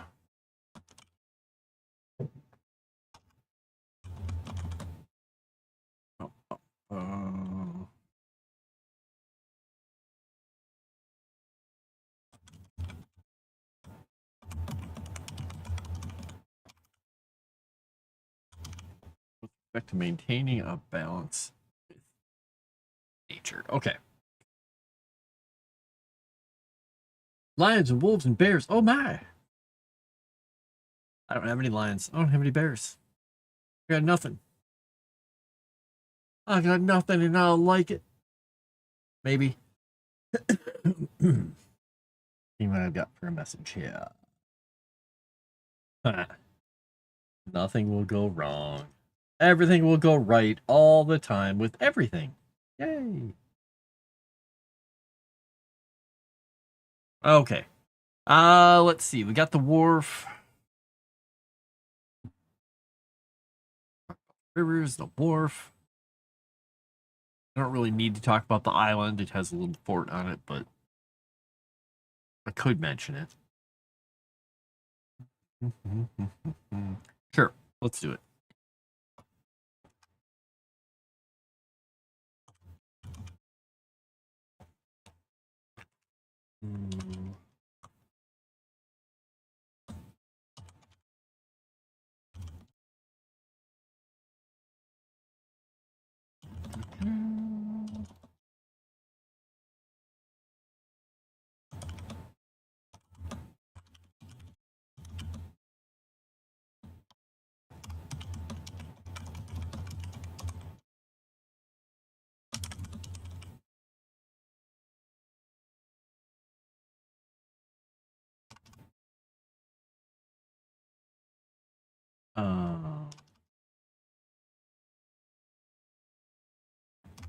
With respect to maintaining a balance with nature. Okay. Lions and wolves and bears. Oh my! I don't have any lions. I don't have any bears. I got nothing. I got nothing and I don't like it. Maybe. See what I've got for a message here. Nothing will go wrong. Everything will go right all the time with everything. Yay. Okay. Let's see. We got the wharf. Rivers, the wharf. I don't really need to talk about the island. It has a little fort on it, but I could mention it. Sure, let's do it.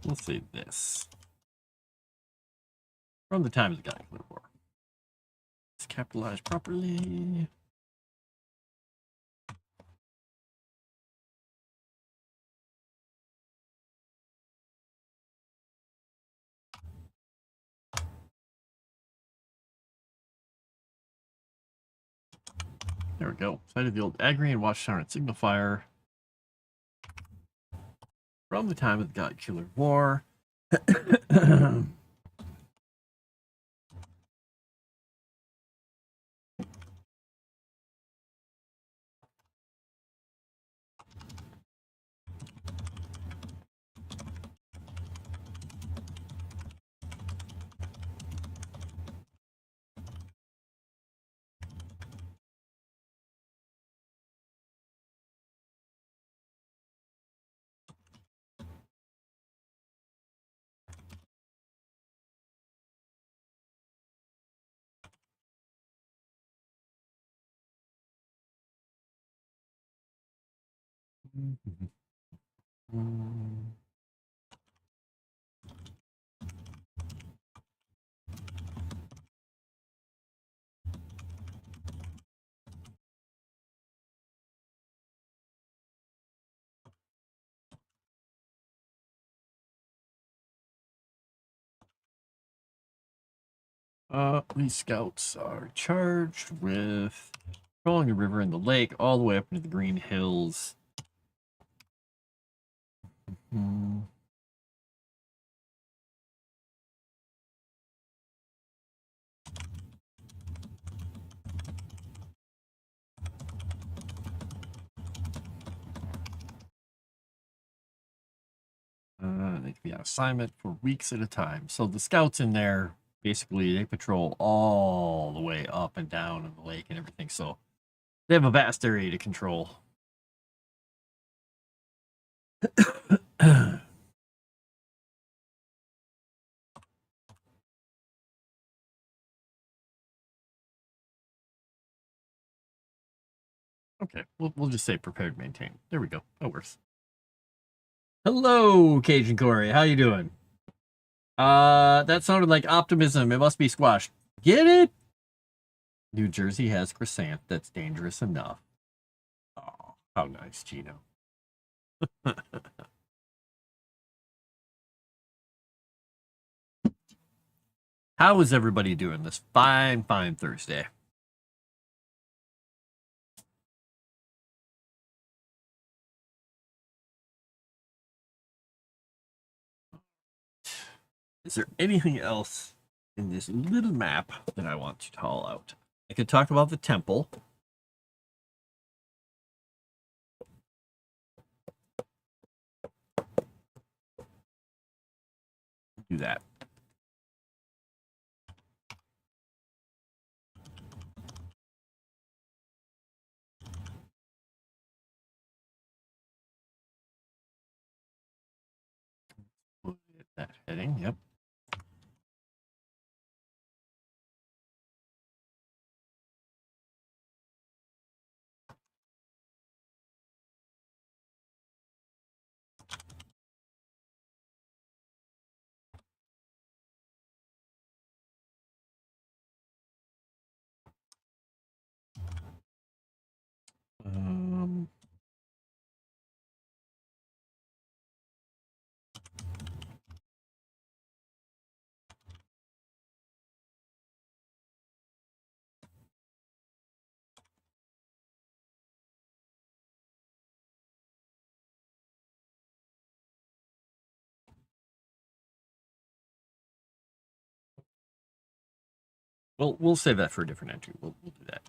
Let's say this. From the time of the Galactic War. It's capitalized properly. There we go. Site of the old Agrian Watchtower and Signal Fire. From the time of the God Killer War. These scouts are charged with controlling the river and the lake all the way up into the Green Hills. They can be on assignment for weeks at a time. So the scouts in there, basically, they patrol all the way up and down in the lake and everything. So they have a vast area to control. Okay, we'll just say prepared, maintain. There we go. That works. Hello, Cajun Corey. How you doing? That sounded like optimism. It must be squashed. Get it? New Jersey has croissant. That's dangerous enough. Oh, how nice, Gino. How is everybody doing this fine Thursday? Is there anything else in this little map that I want to call out? I could talk about the temple. Do that. That heading, yep. Um, well, we'll save that for a different entry. We'll do that.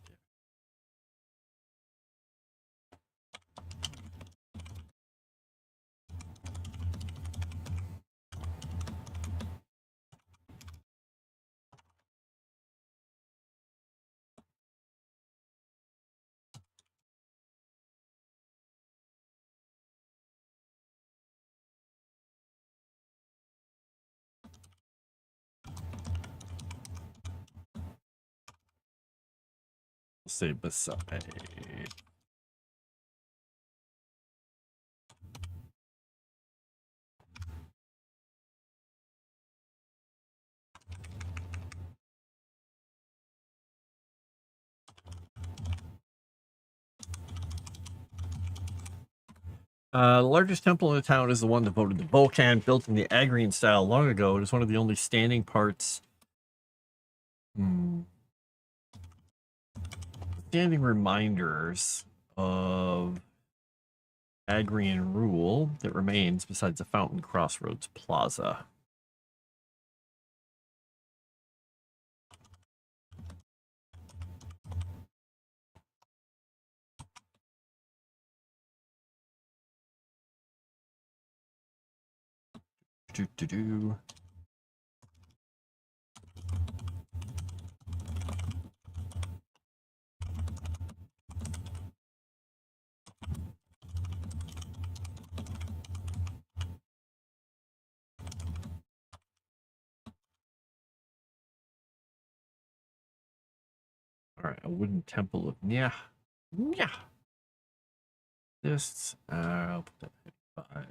We'll say beside. The largest temple in the town is the one devoted to Vulcan, built in the Agrian style long ago. It is one of the only standing parts. Standing reminders of Agrian rule that remains besides the Fountain Crossroads Plaza. Do. All right, a wooden temple of yeah. This I'll put that at 5.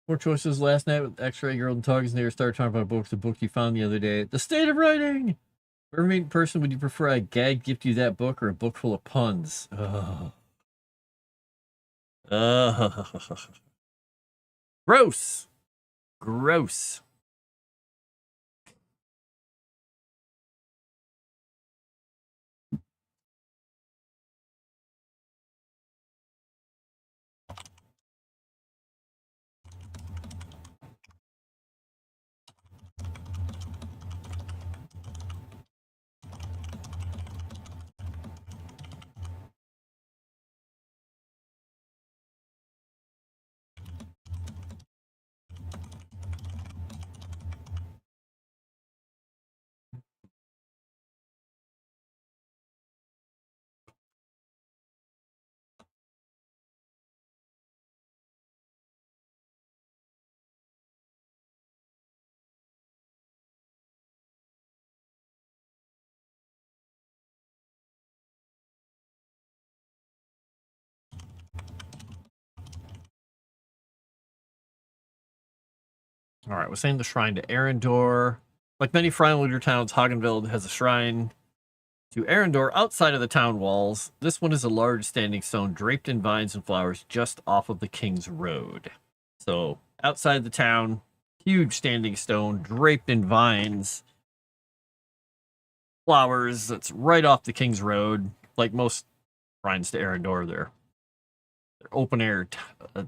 More choices last night with X-Ray Girl and Togg's near started talking about books. The book you found the other day. The State of Writing! For every person, would you prefer I gag gift you that book or a book full of puns? Gross. Gross. All right, we're saying the shrine to Arendor. Like many Freilender towns, Hagenveld has a shrine to Arendor outside of the town walls. This one is a large standing stone draped in vines and flowers just off of the King's Road. So outside the town, huge standing stone draped in vines, flowers. That's right off the King's Road. Like most shrines to Arendor, they're open air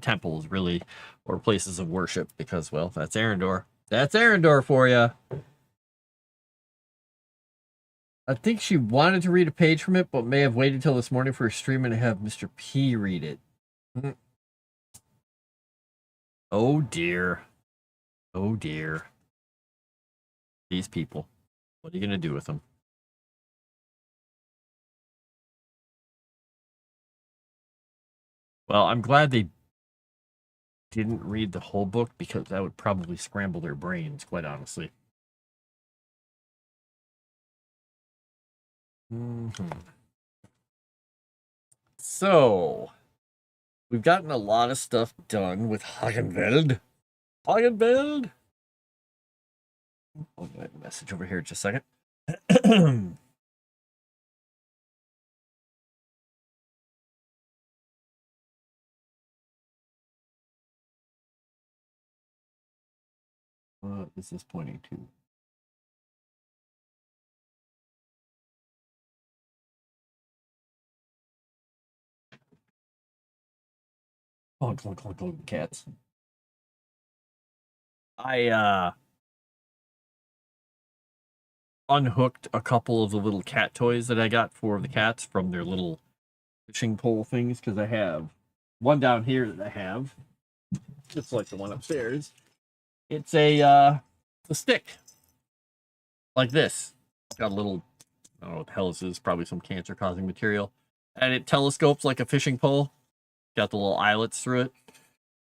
temples, really, or places of worship. Because, well, that's Arendor. That's Arendor for you. I think she wanted to read a page from it, but may have waited till this morning for a stream and have Mr. P read it. Oh dear. Oh dear. These people. What are you going to do with them? Well, I'm glad they didn't read the whole book because that would probably scramble their brains, quite honestly. So, we've gotten a lot of stuff done with Hagenveld. Hagenveld? I'll get a message over here in just a second. What is this pointing to? Clunk, cats. I unhooked a couple of the little cat toys that I got for the cats from their little fishing pole things, because I have one down here that I have, just like the one upstairs. It's a stick like this. It's got a little, I don't know what the hell this is, probably some cancer-causing material, and it telescopes like a fishing pole. Got the little eyelets through it.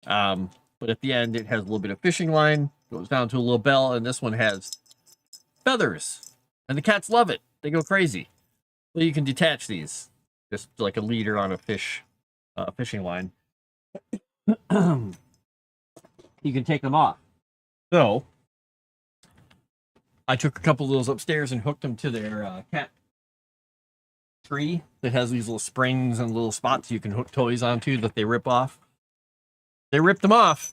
But at the end, it has a little bit of fishing line, goes down to a little bell, and this one has feathers. And the cats love it. They go crazy. Well, you can detach these, just like a leader on a fishing line. You can take them off. So, I took a couple of those upstairs and hooked them to their cat tree that has these little springs and little spots you can hook toys onto that they rip off. They ripped them off,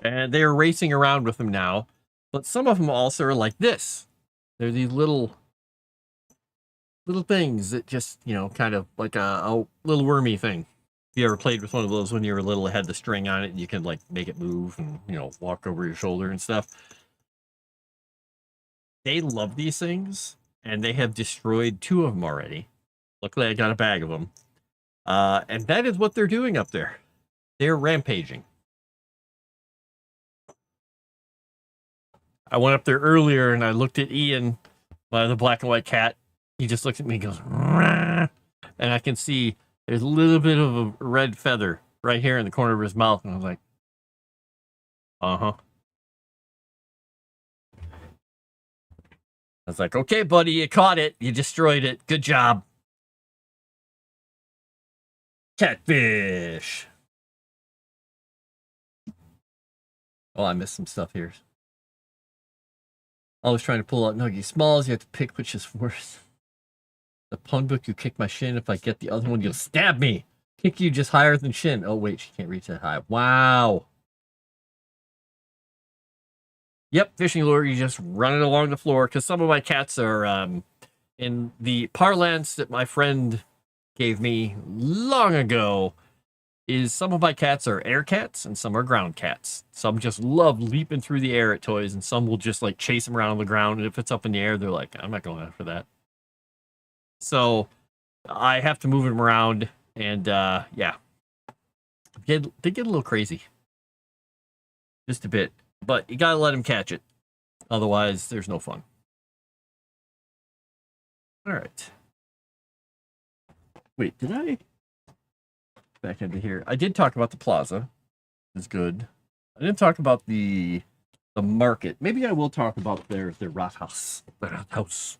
and they're racing around with them now. But some of them also are like this. They're these little things that just, you know, kind of like a little wormy thing. If you ever played with one of those when you were little, it had the string on it, and you can, like, make it move and, you know, walk over your shoulder and stuff. They love these things, and they have destroyed 2 of them already. Luckily, I got a bag of them. And that is what they're doing up there. They're rampaging. I went up there earlier, and I looked at Ian, the black and white cat. He just looks at me and goes, "Rah!" And I can see there's a little bit of a red feather right here in the corner of his mouth. And I was like, uh-huh. I was like, okay, buddy, you caught it. You destroyed it. Good job. Catfish. Oh, I missed some stuff here. Always trying to pull out Nuggy Smalls. You have to pick which is worse. The pun book, you kick my shin. If I get the other one, you'll stab me. Kick you just higher than shin. Oh, wait, she can't reach that high. Wow. Yep, fishing lure, you just run it along the floor, because some of my cats are, in the parlance that my friend gave me long ago, is some of my cats are air cats and some are ground cats. Some just love leaping through the air at toys, and some will just, like, chase them around on the ground, and if it's up in the air, they're like, I'm not going after that. So I have to move them around, and yeah. They get a little crazy. Just a bit. But you gotta let them catch it. Otherwise, there's no fun. Alright. Wait, did I? Back into here. I did talk about the plaza. It's good. I didn't talk about the market. Maybe I will talk about their Rathaus. The Rathaus.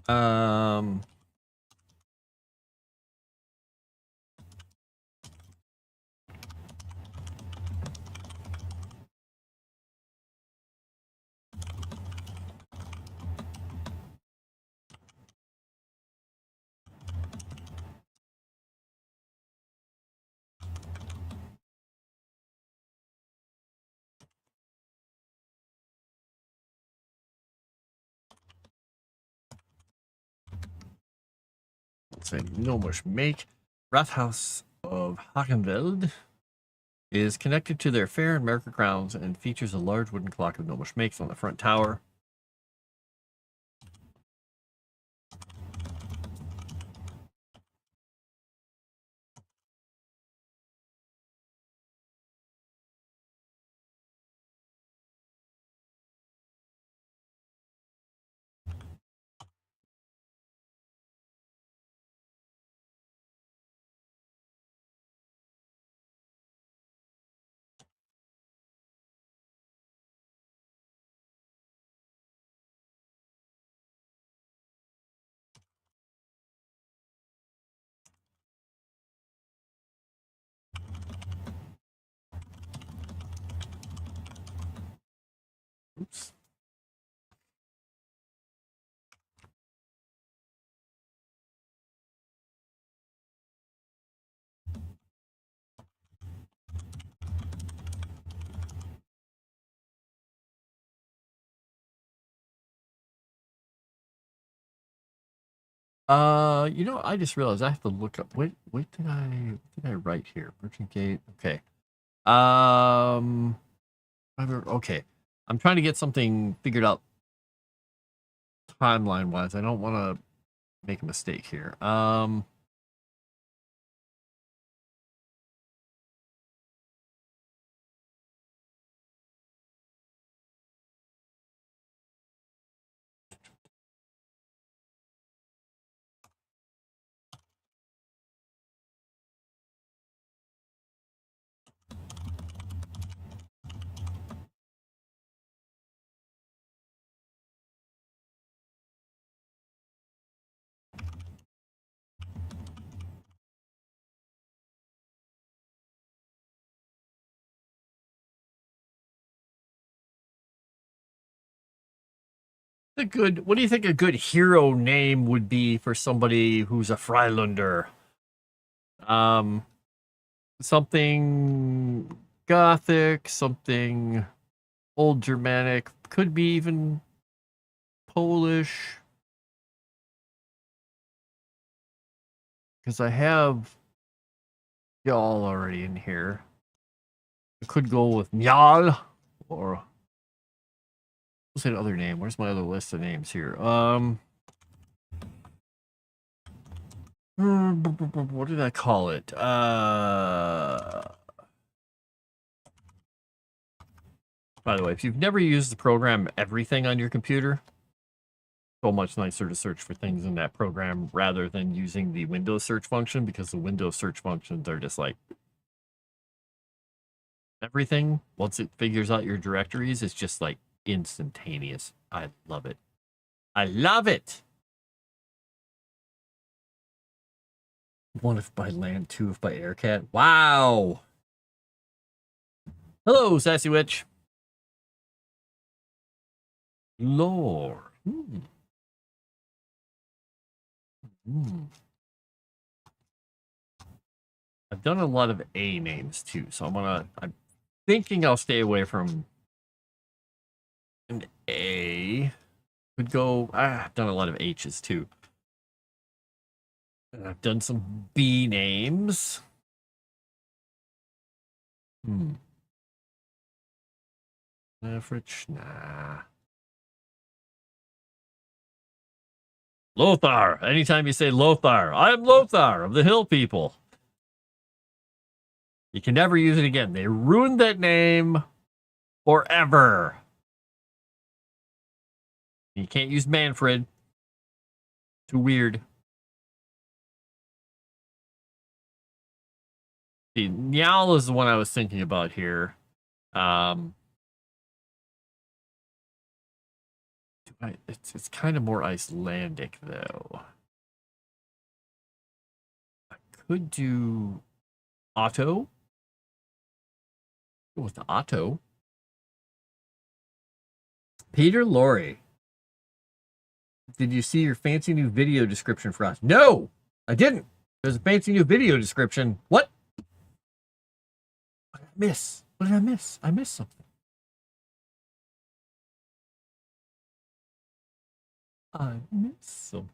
Um, let's say Gnomish make. Rathaus of Hagenveld is connected to their fair and merry grounds and features a large wooden clock of Gnomish makes on the front tower. Oops. You know, I just realized I have to look up. What did I write here? Merchant Gate. Okay. Okay. I'm trying to get something figured out timeline wise. I don't want to make a mistake here. What do you think a good hero name would be for somebody who's a Freilander? Something Gothic, something Old Germanic, could be even Polish. Because I have y'all already in here. I could go with Njal or what's that other name? Where's my other list of names here? What did I call it? By the way, if you've never used the program Everything on your computer, so much nicer to search for things in that program rather than using the Windows search function, because the Windows search functions are just like everything. Once it figures out your directories, it's just like instantaneous. I love it. I love it. One if by land, two if by aircat. Wow. Hello, Sassy Witch. Lore. I've done a lot of A names too, so I'm thinking I'll stay away from an A. Could go. I've done a lot of H's too. And I've done some B names. Average, nah. Lothar. Anytime you say Lothar, I'm Lothar of the Hill People. You can never use it again. They ruined that name forever. You can't use Manfred. Too weird. See, Njal is the one I was thinking about here. Do It's kind of more Icelandic though. I could do Otto. Go with the Otto. Peter Lorre. Did you see your fancy new video description, Frost? No, I didn't. There's a fancy new video description. What? What did I miss? What did I miss? I missed something. I missed something.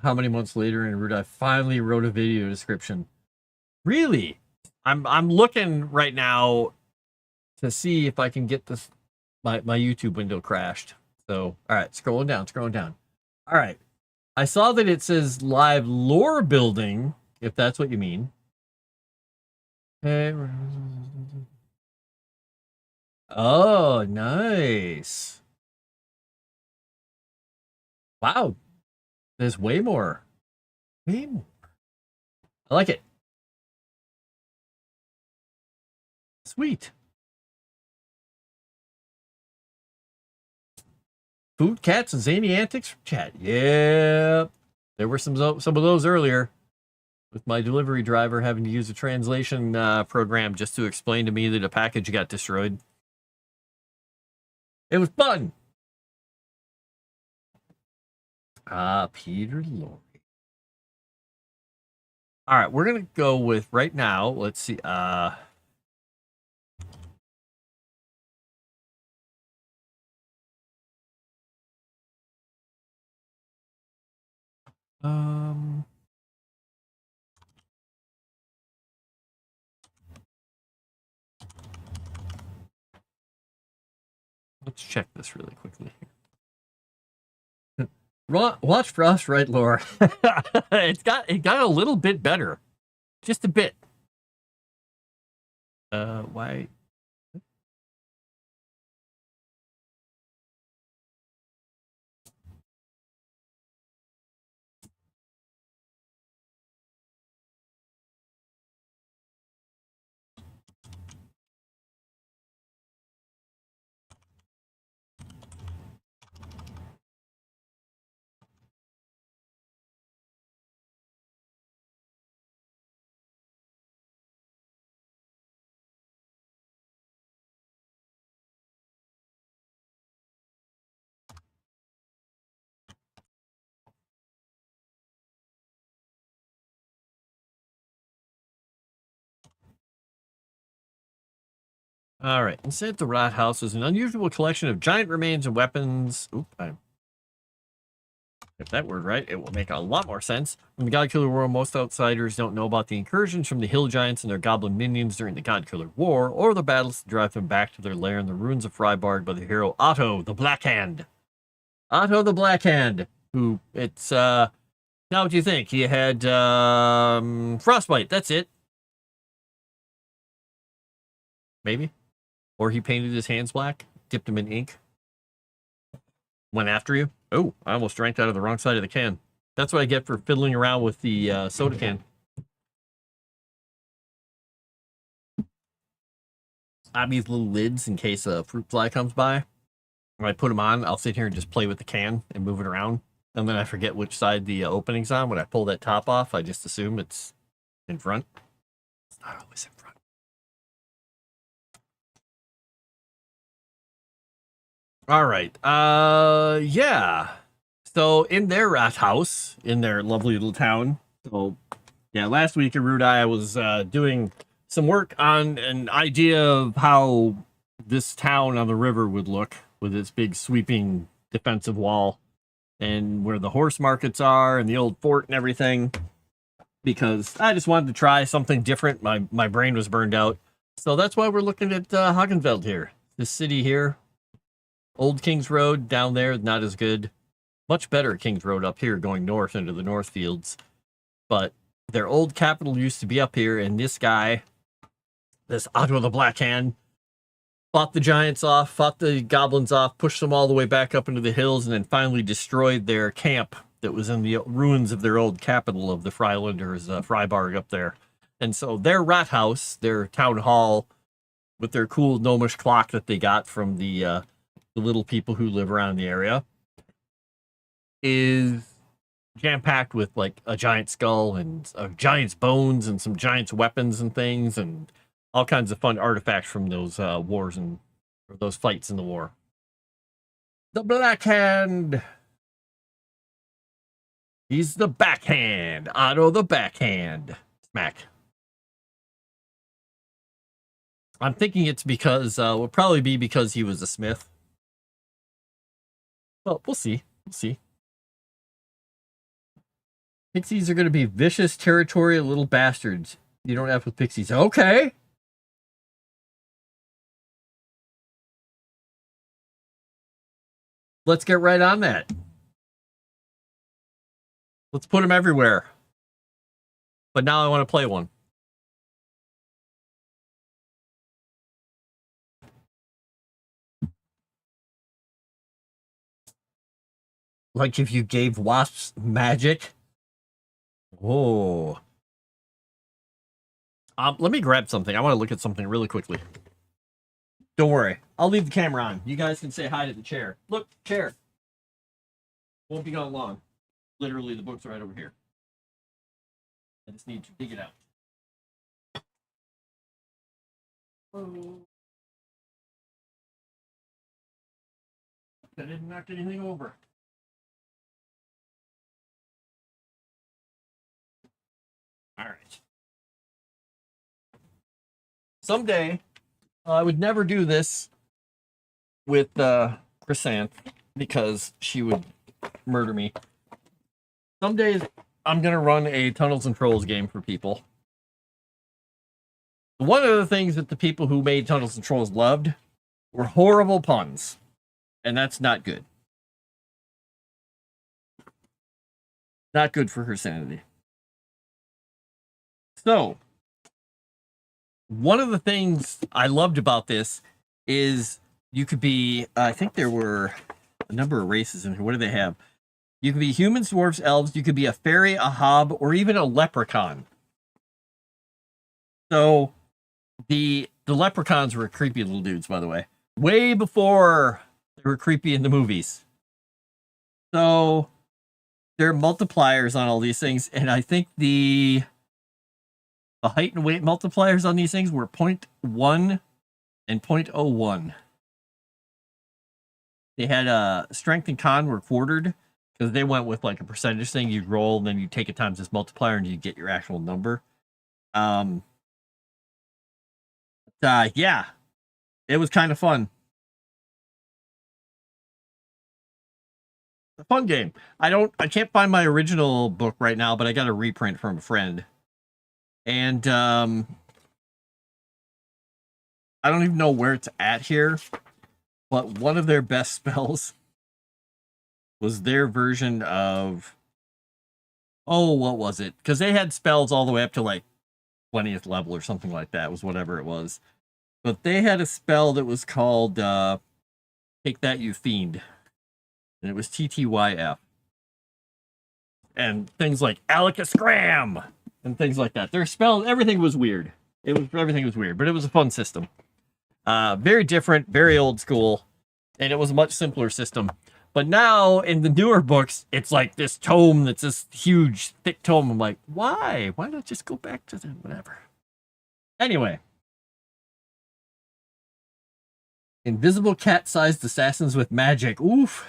How many months later in Erudia, I finally wrote a video description. Really? I'm looking right now to see if I can get this. My YouTube window crashed. So, all right, scrolling down. All right. I saw that it says live lore building, if that's what you mean. Oh, nice. Wow. There's way more. Way more. I like it. Sweet. Food, cats, and zany antics from chat. Yeah. There were some of those earlier with my delivery driver having to use a translation program just to explain to me that a package got destroyed. It was fun. Peter Lorre. All right, we're going to go with right now. Let's see. Let's check this really quickly here. Watch Frost write lore. it got a little bit better. Just a bit. Why? All right. Inside the rat house is an unusual collection of giant remains and weapons. Oop, if that word right, it will make a lot more sense. In the God Killer world, most outsiders don't know about the incursions from the hill giants and their goblin minions during the God Killer War, or the battles to drive them back to their lair in the ruins of Freiburg by the hero Otto the Black Hand. Otto the Black Hand, who it's now what do you think? He had frostbite, that's it. Maybe. Or he painted his hands black, dipped them in ink, went after you. Oh, I almost drank out of the wrong side of the can. That's what I get for fiddling around with the soda can. I have these little lids in case a fruit fly comes by. When I put them on, I'll sit here and just play with the can and move it around. And then I forget which side the opening's on. When I pull that top off, I just assume it's in front. It's not always in front. All right. Yeah. So in their rat house, in their lovely little town. So yeah, last week in Erudia, I was doing some work on an idea of how this town on the river would look with its big sweeping defensive wall and where the horse markets are and the old fort and everything. Because I just wanted to try something different. My brain was burned out. So that's why we're looking at Hagenfeld here. This city here. Old Kings Road down there, not as good. Much better Kings Road up here going north into the North Fields. But their old capital used to be up here, and this guy, this Otto the Black Hand, fought the giants off, fought the goblins off, pushed them all the way back up into the hills, and then finally destroyed their camp that was in the ruins of their old capital of the Freilanders, Freiburg up there. And so their rat house, their town hall, with their cool gnomish clock that they got from the little people who live around the area, is jam-packed with like a giant skull and a giant's bones and some giant's weapons and things and all kinds of fun artifacts from those wars and those fights in the war. The Black Hand. He's the backhand. Otto the backhand. Smack. I'm thinking it's because, will probably be because he was a smith. Well, we'll see. We'll see. Pixies are going to be vicious, territorial little bastards. You don't have with pixies. Okay. Let's get right on that. Let's put them everywhere. But now I want to play one. Like if you gave wasps magic. Oh. Let me grab something. I want to look at something really quickly. Don't worry. I'll leave the camera on. You guys can say hi to the chair. Look, chair. Won't be gone long. Literally, the book's right over here. I just need to dig it out. Oh. I didn't knock anything over. All right. Someday, I would never do this with Chrysanth because she would murder me. Some days, I'm going to run a Tunnels and Trolls game for people. One of the things that the people who made Tunnels and Trolls loved were horrible puns. And that's not good. Not good for her sanity. So, one of the things I loved about this is you could be, I think there were a number of races in here. What do they have? You could be humans, dwarves, elves. You could be a fairy, a hob, or even a leprechaun. So, the leprechauns were creepy little dudes, by the way. Way before they were creepy in the movies. So, there are multipliers on all these things, and I think the height and weight multipliers on these things were 0.1 and 0.01. They had strength and con were quartered because they went with like a percentage thing. You'd roll and then you take it times this multiplier and you get your actual number. Yeah, it was kind of fun. A fun game. I can't find my original book right now, but I got a reprint from a friend. And I don't even know where it's at here, but one of their best spells was their version of, oh, what was it? Because they had spells all the way up to like 20th level or something like that, was whatever it was. But they had a spell that was called Take That, You Fiend. And it was TTYF. And things like Alakascram and things like that. Their spells, everything was weird. Everything was weird, but it was a fun system. Very different, very old school, and it was a much simpler system. But now in the newer books, it's like this tome that's this huge, thick tome. I'm like, why? Why not just go back to the whatever? Anyway. Invisible cat-sized assassins with magic. Oof.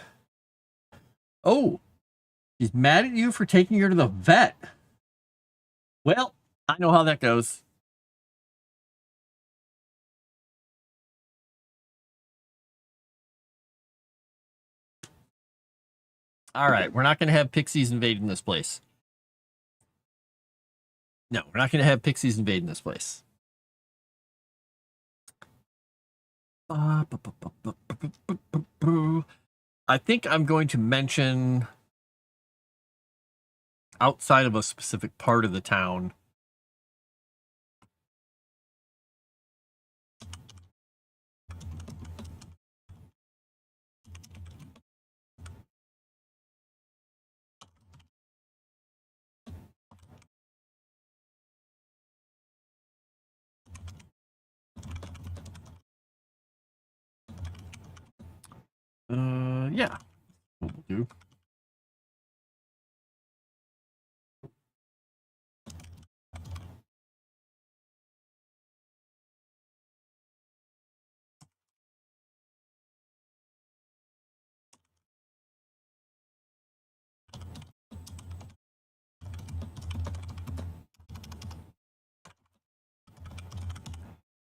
Oh. She's mad at you for taking her to the vet. Well, I know how that goes. All right, we're not going to have pixies invading this place. No, we're not going to have pixies invading this place. I think I'm going to mention outside of a specific part of the town. Yeah. What we'll do.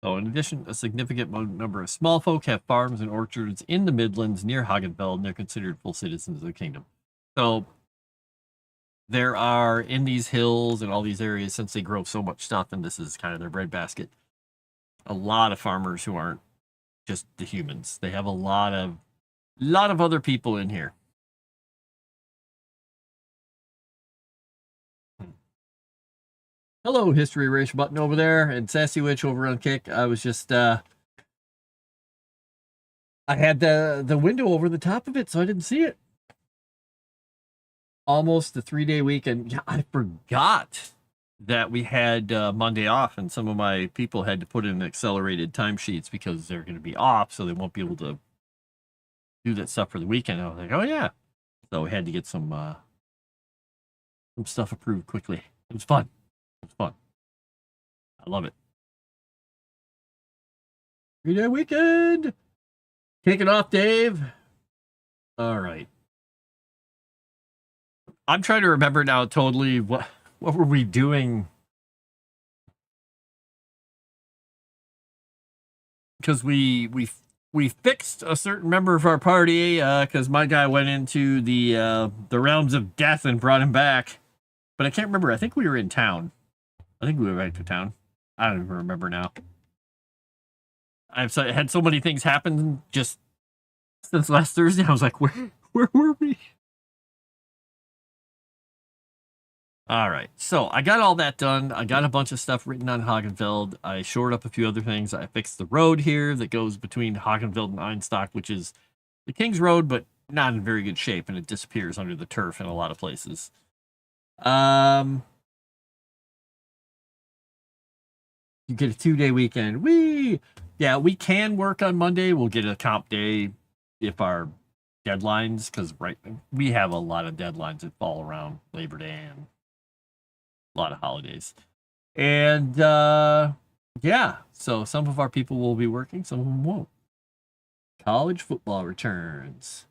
So, in addition, a significant number of small folk have farms and orchards in the Midlands near Hagenfeld, and they're considered full citizens of the kingdom. So, there are in these hills and all these areas, since they grow so much stuff, and this is kind of their breadbasket, a lot of farmers who aren't just the humans. They have a lot of other people in here. Hello, History Erasure button over there, and Sassy Witch over on Kick. I was just I had the window over the top of it, so I didn't see it. Almost the 3-day weekend. Yeah, I forgot that we had Monday off, and some of my people had to put in accelerated timesheets because they're going to be off, so they won't be able to do that stuff for the weekend. I was like, oh yeah. So we had to get some stuff approved quickly. It was fun. It was fun. I love it. 3-day weekend. Kick it off, Dave. All right. I'm trying to remember now totally what were we doing? Because we fixed a certain member of our party because my guy went into the realms of death and brought him back. But I can't remember. I think we were in town. I think we went back to town. I don't even remember now. I've had so many things happen just since last Thursday. I was like, where were we? All right, so I got all that done. I got a bunch of stuff written on Hagenfeld. I shored up a few other things. I fixed the road here that goes between Hagenfeld and Einstock, which is the King's Road, but not in very good shape, and it disappears under the turf in a lot of places. You get a 2-day weekend. Yeah, we can work on Monday. We'll get a comp day if our deadlines, because we have a lot of deadlines that fall around Labor Day and a lot of holidays. And yeah, so some of our people will be working, some of them won't. College football returns.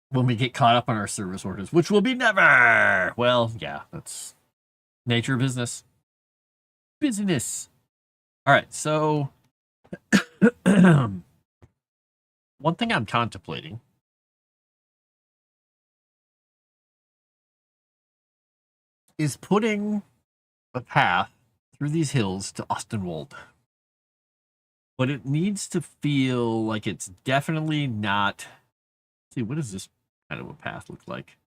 When we get caught up on our service orders, which will be never. Well, yeah, that's nature of business. Business. All right, so one thing I'm contemplating is putting a path through these hills to Ostenwald. But it needs to feel like it's definitely not. See, what does this kind of a path look like?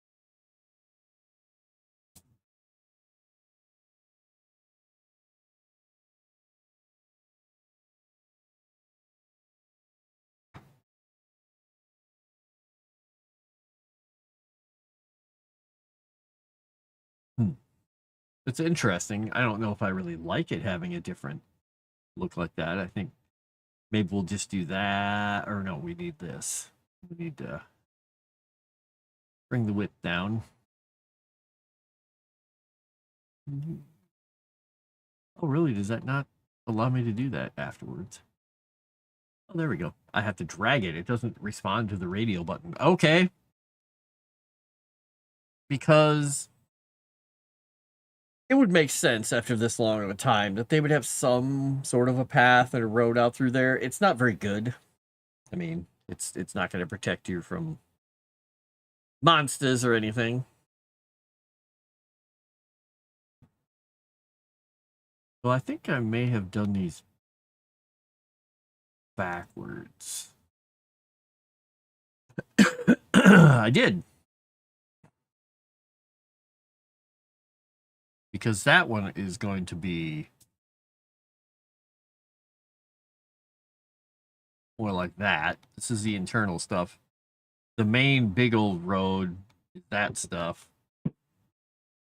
It's interesting. I don't know if I really like it having a different look like that. I think maybe we'll just do that. Or no, we need this. We need to bring the width down. Oh, really? Does that not allow me to do that afterwards? Oh, there we go. I have to drag it. It doesn't respond to the radial button. Okay. Because it would make sense after this long of a time that they would have some sort of a path and a road out through there. It's not very good. I mean, it's not going to protect you from monsters or anything. Well, I think I may have done these backwards. I did. Because that one is going to be more like that. This is the internal stuff. The main big old road is that stuff.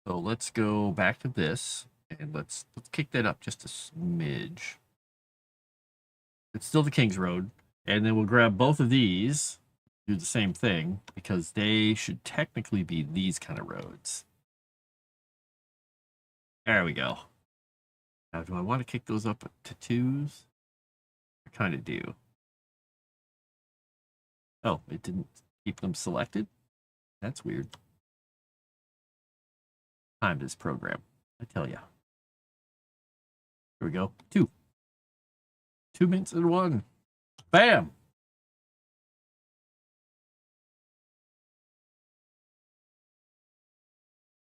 So let's go back to this and let's kick that up just a smidge. It's still the King's Road. And then we'll grab both of these, do the same thing, because they should technically be these kind of roads. There we go. Now, do I want to kick those up to 2s? I kind of do. Oh, it didn't keep them selected? That's weird. Time this program, I tell ya. Here we go. 2. 2 minutes and 1. Bam!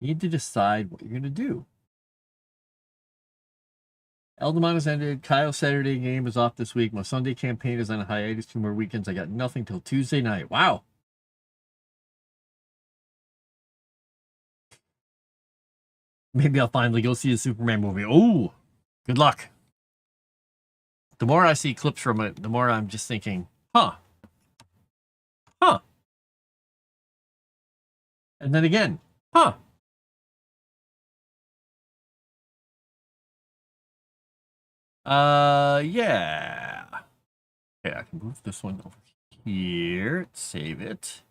You need to decide what you're going to do. Eldamon has ended. Kyle's Saturday game is off this week. My Sunday campaign is on a hiatus 2 more weekends. I got nothing till Tuesday night. Wow. Maybe I'll finally go see a Superman movie. Oh, good luck. The more I see clips from it, the more I'm just thinking, huh. And then again, huh. Yeah. Okay, I can move this one over here. Save it.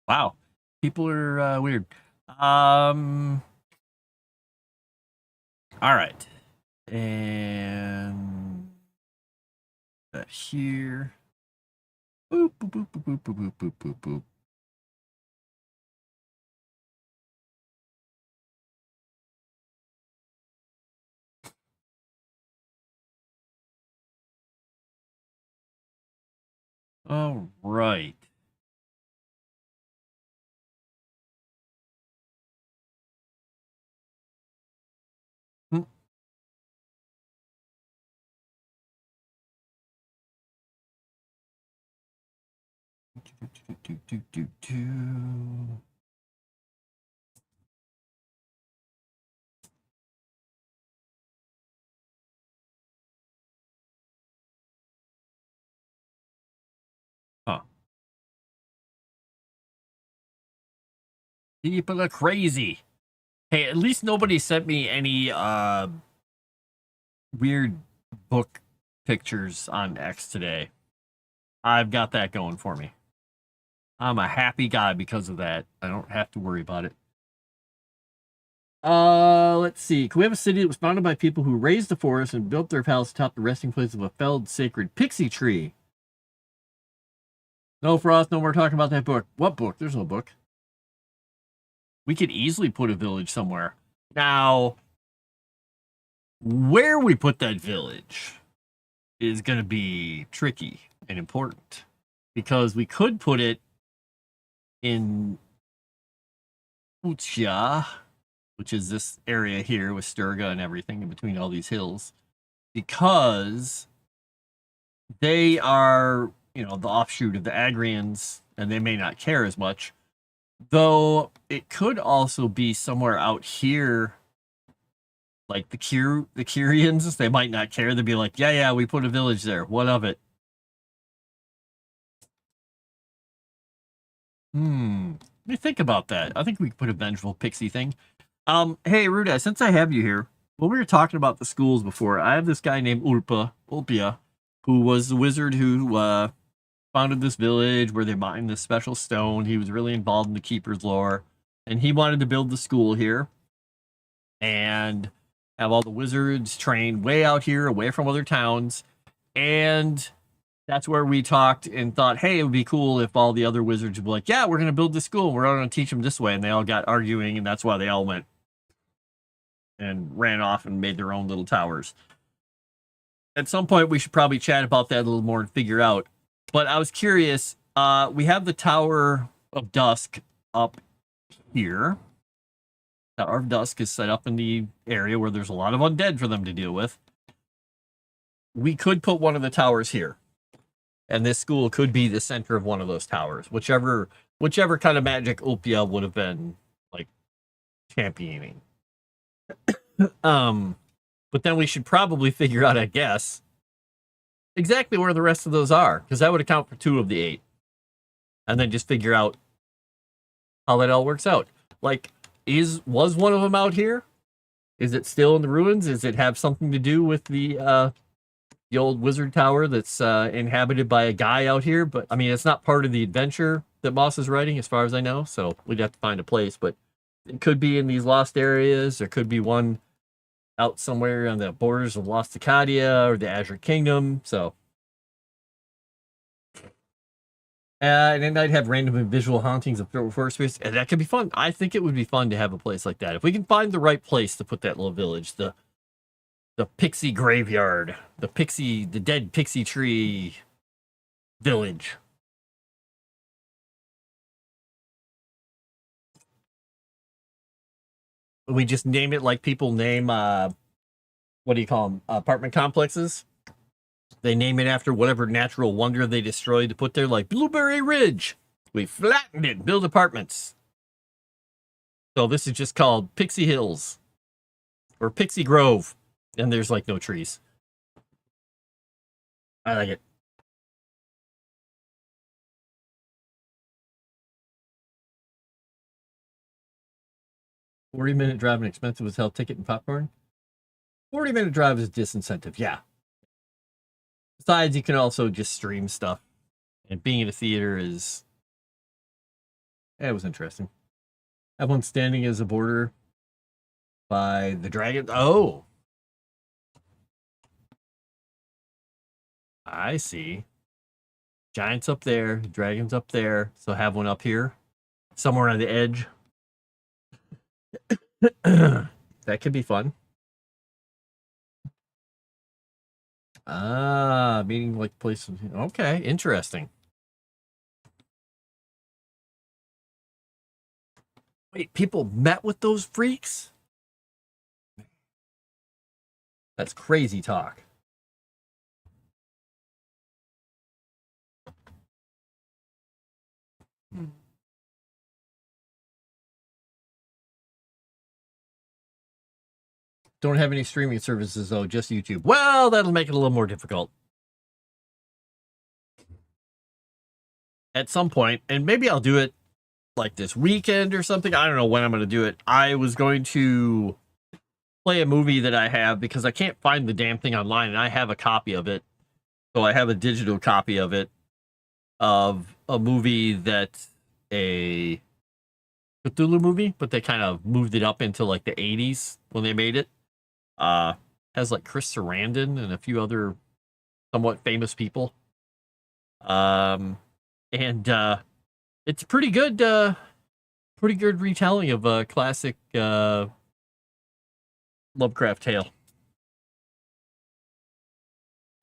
Wow. People are weird. All right. And that here. Boop, boop, boop, boop, boop, boop, boop, boop, boop. All right. Huh. People are crazy. Hey, at least nobody sent me any weird book pictures on X today. I've got that going for me. I'm a happy guy because of that. I don't have to worry about it. Let's see. Can we have a city that was founded by people who raised the forest and built their palace atop the resting place of a felled sacred pixie tree? No, Frost, no more talking about that book. What book? There's no book. We could easily put a village somewhere. Now, where we put that village is going to be tricky and important. Because we could put it in Utsja, which is this area here with Sturga and everything in between all these hills, because they are, you know, the offshoot of the Agrians, and they may not care as much. Though it could also be somewhere out here, like the Kyrians. They might not care. They'd be like, yeah, we put a village there. What of it? Let me think about that. I think we could put a vengeful pixie thing. Hey, Erudia, since I have you here, when we were talking about the schools before, I have this guy named Ulpia, who was the wizard who founded this village where they mined this special stone. He was really involved in the Keeper's lore, and he wanted to build the school here and have all the wizards trained way out here, away from other towns. And that's where we talked and thought, hey, it would be cool if all the other wizards would be like, yeah, we're going to build this school. We're going to teach them this way. And they all got arguing, and that's why they all went and ran off and made their own little towers. At some point, we should probably chat about that a little more and figure out. But I was curious. We have the Tower of Dusk up here. Tower of Dusk is set up in the area where there's a lot of undead for them to deal with. We could put one of the towers here. And this school could be the center of one of those towers. Whichever kind of magic Ulpia would have been, like, championing. But then we should probably figure out, I guess, exactly where the rest of those are, because that would account for 2 of the 8. And then just figure out how that all works out. Like, was one of them out here? Is it still in the ruins? Does it have something to do with the old wizard tower that's inhabited by a guy out here? But I mean, it's not part of the adventure that Moss is writing, as far as I know. So we'd have to find a place. But it could be in these lost areas. There could be one out somewhere on the borders of Lost Acadia or the Azure Kingdom. So, and then I'd have random and visual hauntings of forest space, and that could be fun. I think it would be fun to have a place like that if we can find the right place to put that little village. The pixie graveyard, the dead pixie tree village. We just name it like people name, what do you call them? Apartment complexes. They name it after whatever natural wonder they destroyed to put there, like Blueberry Ridge. We flattened it, build apartments. So this is just called Pixie Hills or Pixie Grove. And there's like no trees. I like it. $40-minute drive and expensive as hell ticket and popcorn. 40-minute drive is disincentive, yeah. Besides, you can also just stream stuff. And being in a theater is... it was interesting. Have one standing as a border by the dragon. Oh! I see. Giants up there, dragons up there. So have one up here. Somewhere on the edge. That could be fun. Ah, meeting like places. Okay, interesting. Wait, people met with those freaks? That's crazy talk. Don't have any streaming services, though, just YouTube. Well, that'll make it a little more difficult. At some point, and maybe I'll do it like this weekend or something. I don't know when I'm going to do it. I was going to play a movie that I have because I can't find the damn thing online, and I have a copy of it. So I have a digital copy of it, of a movie that's a Cthulhu movie, but they kind of moved it up into like the 80s when they made it. Has like Chris Sarandon and a few other somewhat famous people. And it's pretty good retelling of a classic Lovecraft tale.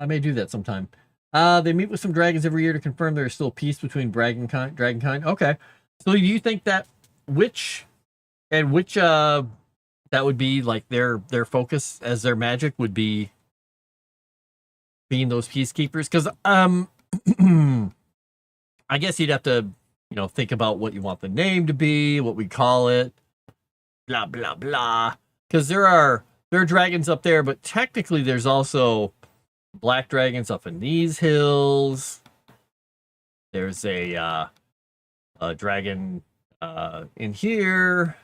I may do that sometime. They meet with some dragons every year to confirm there is still peace between dragonkind. Okay. So do you think that which that would be like their focus as their magic would be being those peacekeepers? Because I guess you'd have to, think about what you want the name to be, what we call it, blah blah blah. Because there are dragons up there, but technically there's also black dragons up in these hills. There's a dragon in here.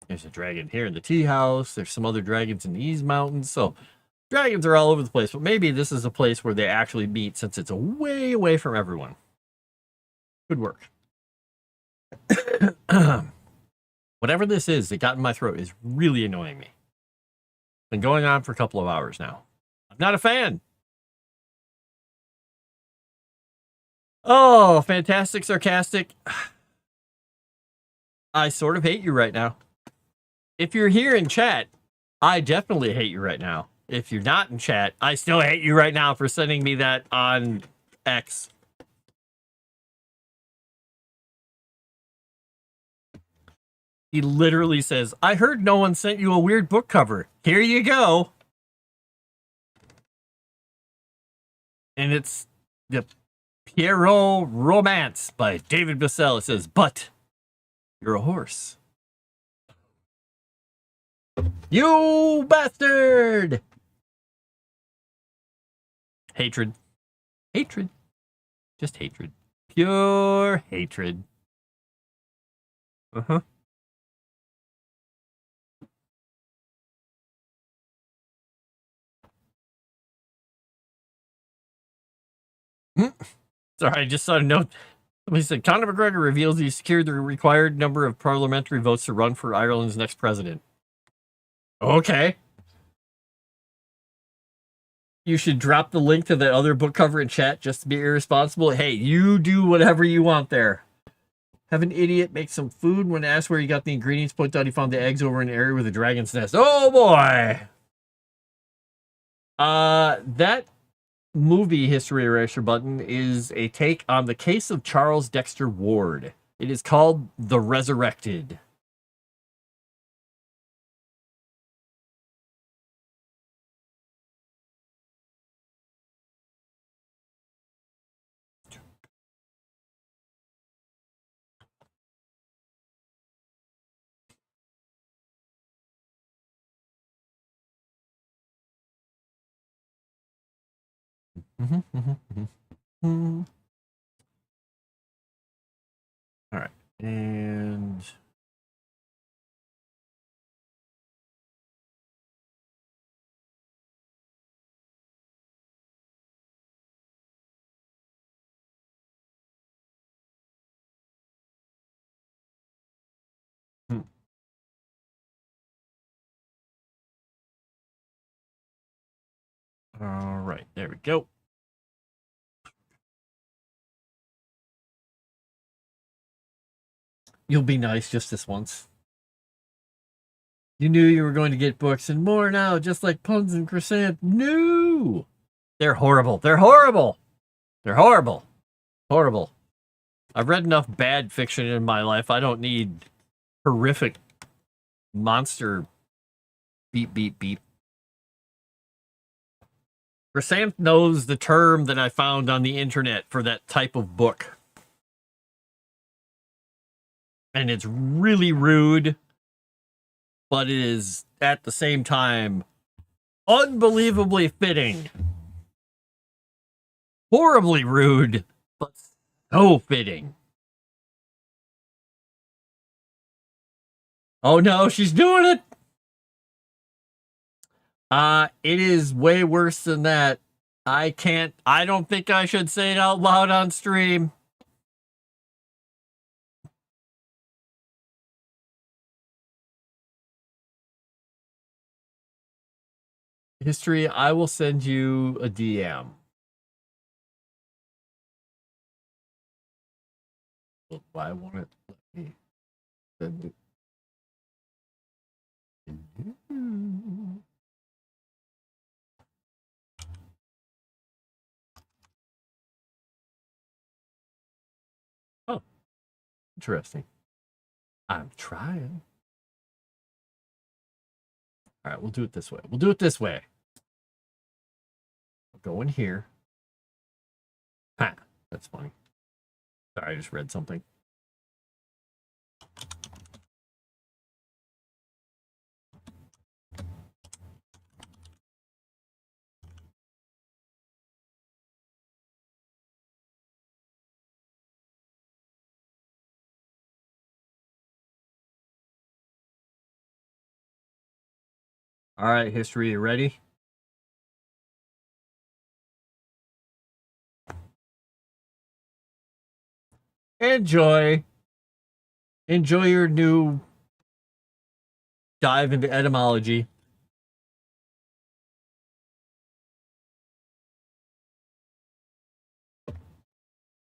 There's a dragon here in the tea house. There's some other dragons in these mountains. So dragons are all over the place, but maybe this is a place where they actually meet since it's way away from everyone. Good work. Whatever this is that got in my throat is really annoying me. Been going on for a couple of hours now. I'm not a fan. Oh, fantastic, sarcastic. I sort of hate you right now. If you're here in chat, I definitely hate you right now. If you're not in chat, I still hate you right now for sending me that on X. He literally says, I heard no one sent you a weird book cover. Here you go. And it's the Pierrot Romance by David Bissell. It says, but you're a horse. You bastard! Hatred. Hatred. Just hatred. Pure hatred. Uh-huh. Sorry, I just saw a note. Somebody said, Conor McGregor reveals he secured the required number of parliamentary votes to run for Ireland's next president. Okay. You should drop the link to the other book cover in chat just to be irresponsible. Hey, you do whatever you want there. Have an idiot make some food. When asked where he got the ingredients, point out he found the eggs over an area with a dragon's nest. Oh boy! That movie History Eraser button is a take on the case of Charles Dexter Ward. It is called The Resurrected. All right. And all right, there we go. You'll be nice just this once. You knew you were going to get books and more now, just like puns and croissant. No! They're horrible. They're horrible. They're horrible. Horrible. I've read enough bad fiction in my life. I don't need horrific monster beep, beep, beep. Croissant knows the term that I found on the internet for that type of book. And it's really rude, but it is at the same time unbelievably fitting. Horribly rude, but so fitting. Oh no, she's doing it! It is way worse than that. I don't think I should say it out loud on stream. History, I will send you a DM. Why won't it let me send it? Oh, interesting. I'm trying. All right, we'll do it this way. We'll do it this way. I'll go in here. Ha, that's funny. Sorry, I just read something. All right, history, you ready? Enjoy. Enjoy your new dive into etymology.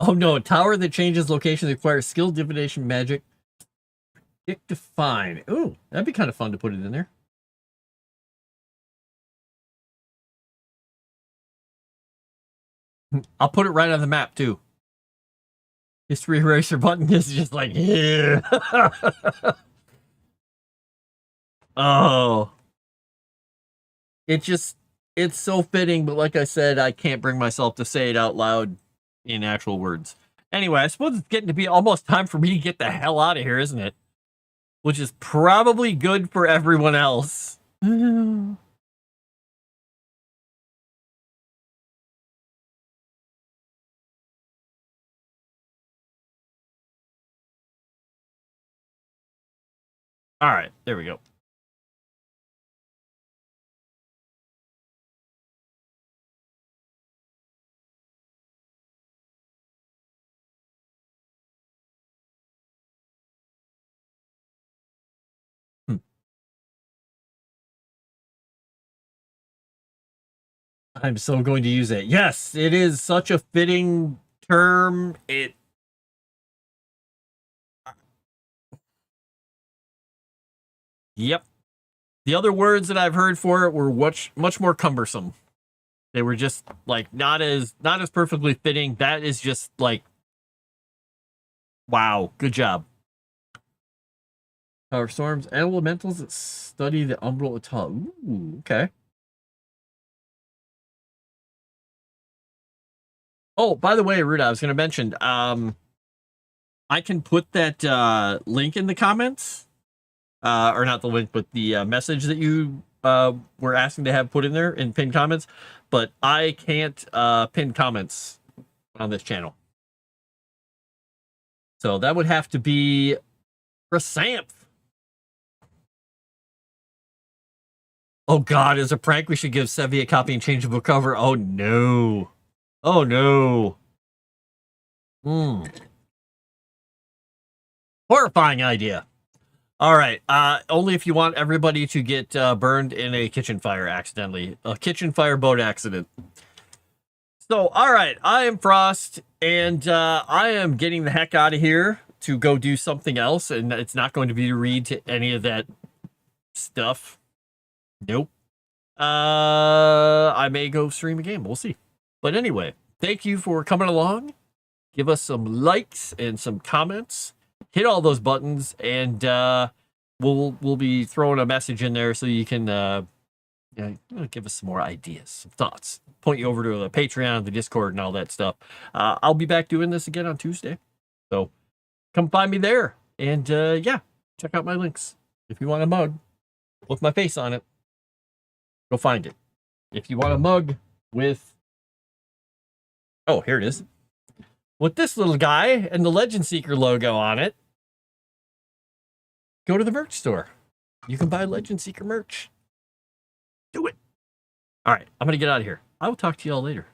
Oh no, a tower that changes location requires skill, divination, magic. Predict, define. Ooh, that'd be kind of fun to put it in there. I'll put it right on the map too. History eraser button is just like, yeah. Oh. It's so fitting, but like I said, I can't bring myself to say it out loud in actual words. Anyway, I suppose it's getting to be almost time for me to get the hell out of here, isn't it? Which is probably good for everyone else. All right, there we go. I'm so going to use it. Yes, it is such a fitting term. Yep. The other words that I've heard for it were much more cumbersome. They were just like not as perfectly fitting. That is just like, wow, good job. Power storms, elementals that study the umbral atoll. Ooh, okay. Oh, by the way, Ruda, I was going to mention, I can put that link in the comments, or not the link, but the message that you were asking to have put in there in pinned comments. But I can't pin comments on this channel, so that would have to be Chrysanth. Oh God, as a prank, we should give Sevi a copy and change the book cover. Oh no. Oh no. Horrifying idea. All right. Only if you want everybody to get burned in a kitchen fire accidentally. A kitchen fire boat accident. So, all right. I am Frost, and I am getting the heck out of here to go do something else, and it's not going to be to read to any of that stuff. Nope. I may go stream a game. We'll see. But anyway, thank you for coming along. Give us some likes and some comments. Hit all those buttons, and we'll be throwing a message in there so you can give us some more ideas, some thoughts. Point you over to the Patreon, the Discord, and all that stuff. I'll be back doing this again on Tuesday, so come find me there. And yeah, check out my links. If you want a mug with my face on it, go find it. If you want a mug with, oh, here it is, with this little guy and the Legend Seeker logo on it, go to the merch store. You can buy Legend Seeker merch. Do it. All right, I'm going to get out of here. I will talk to you all later.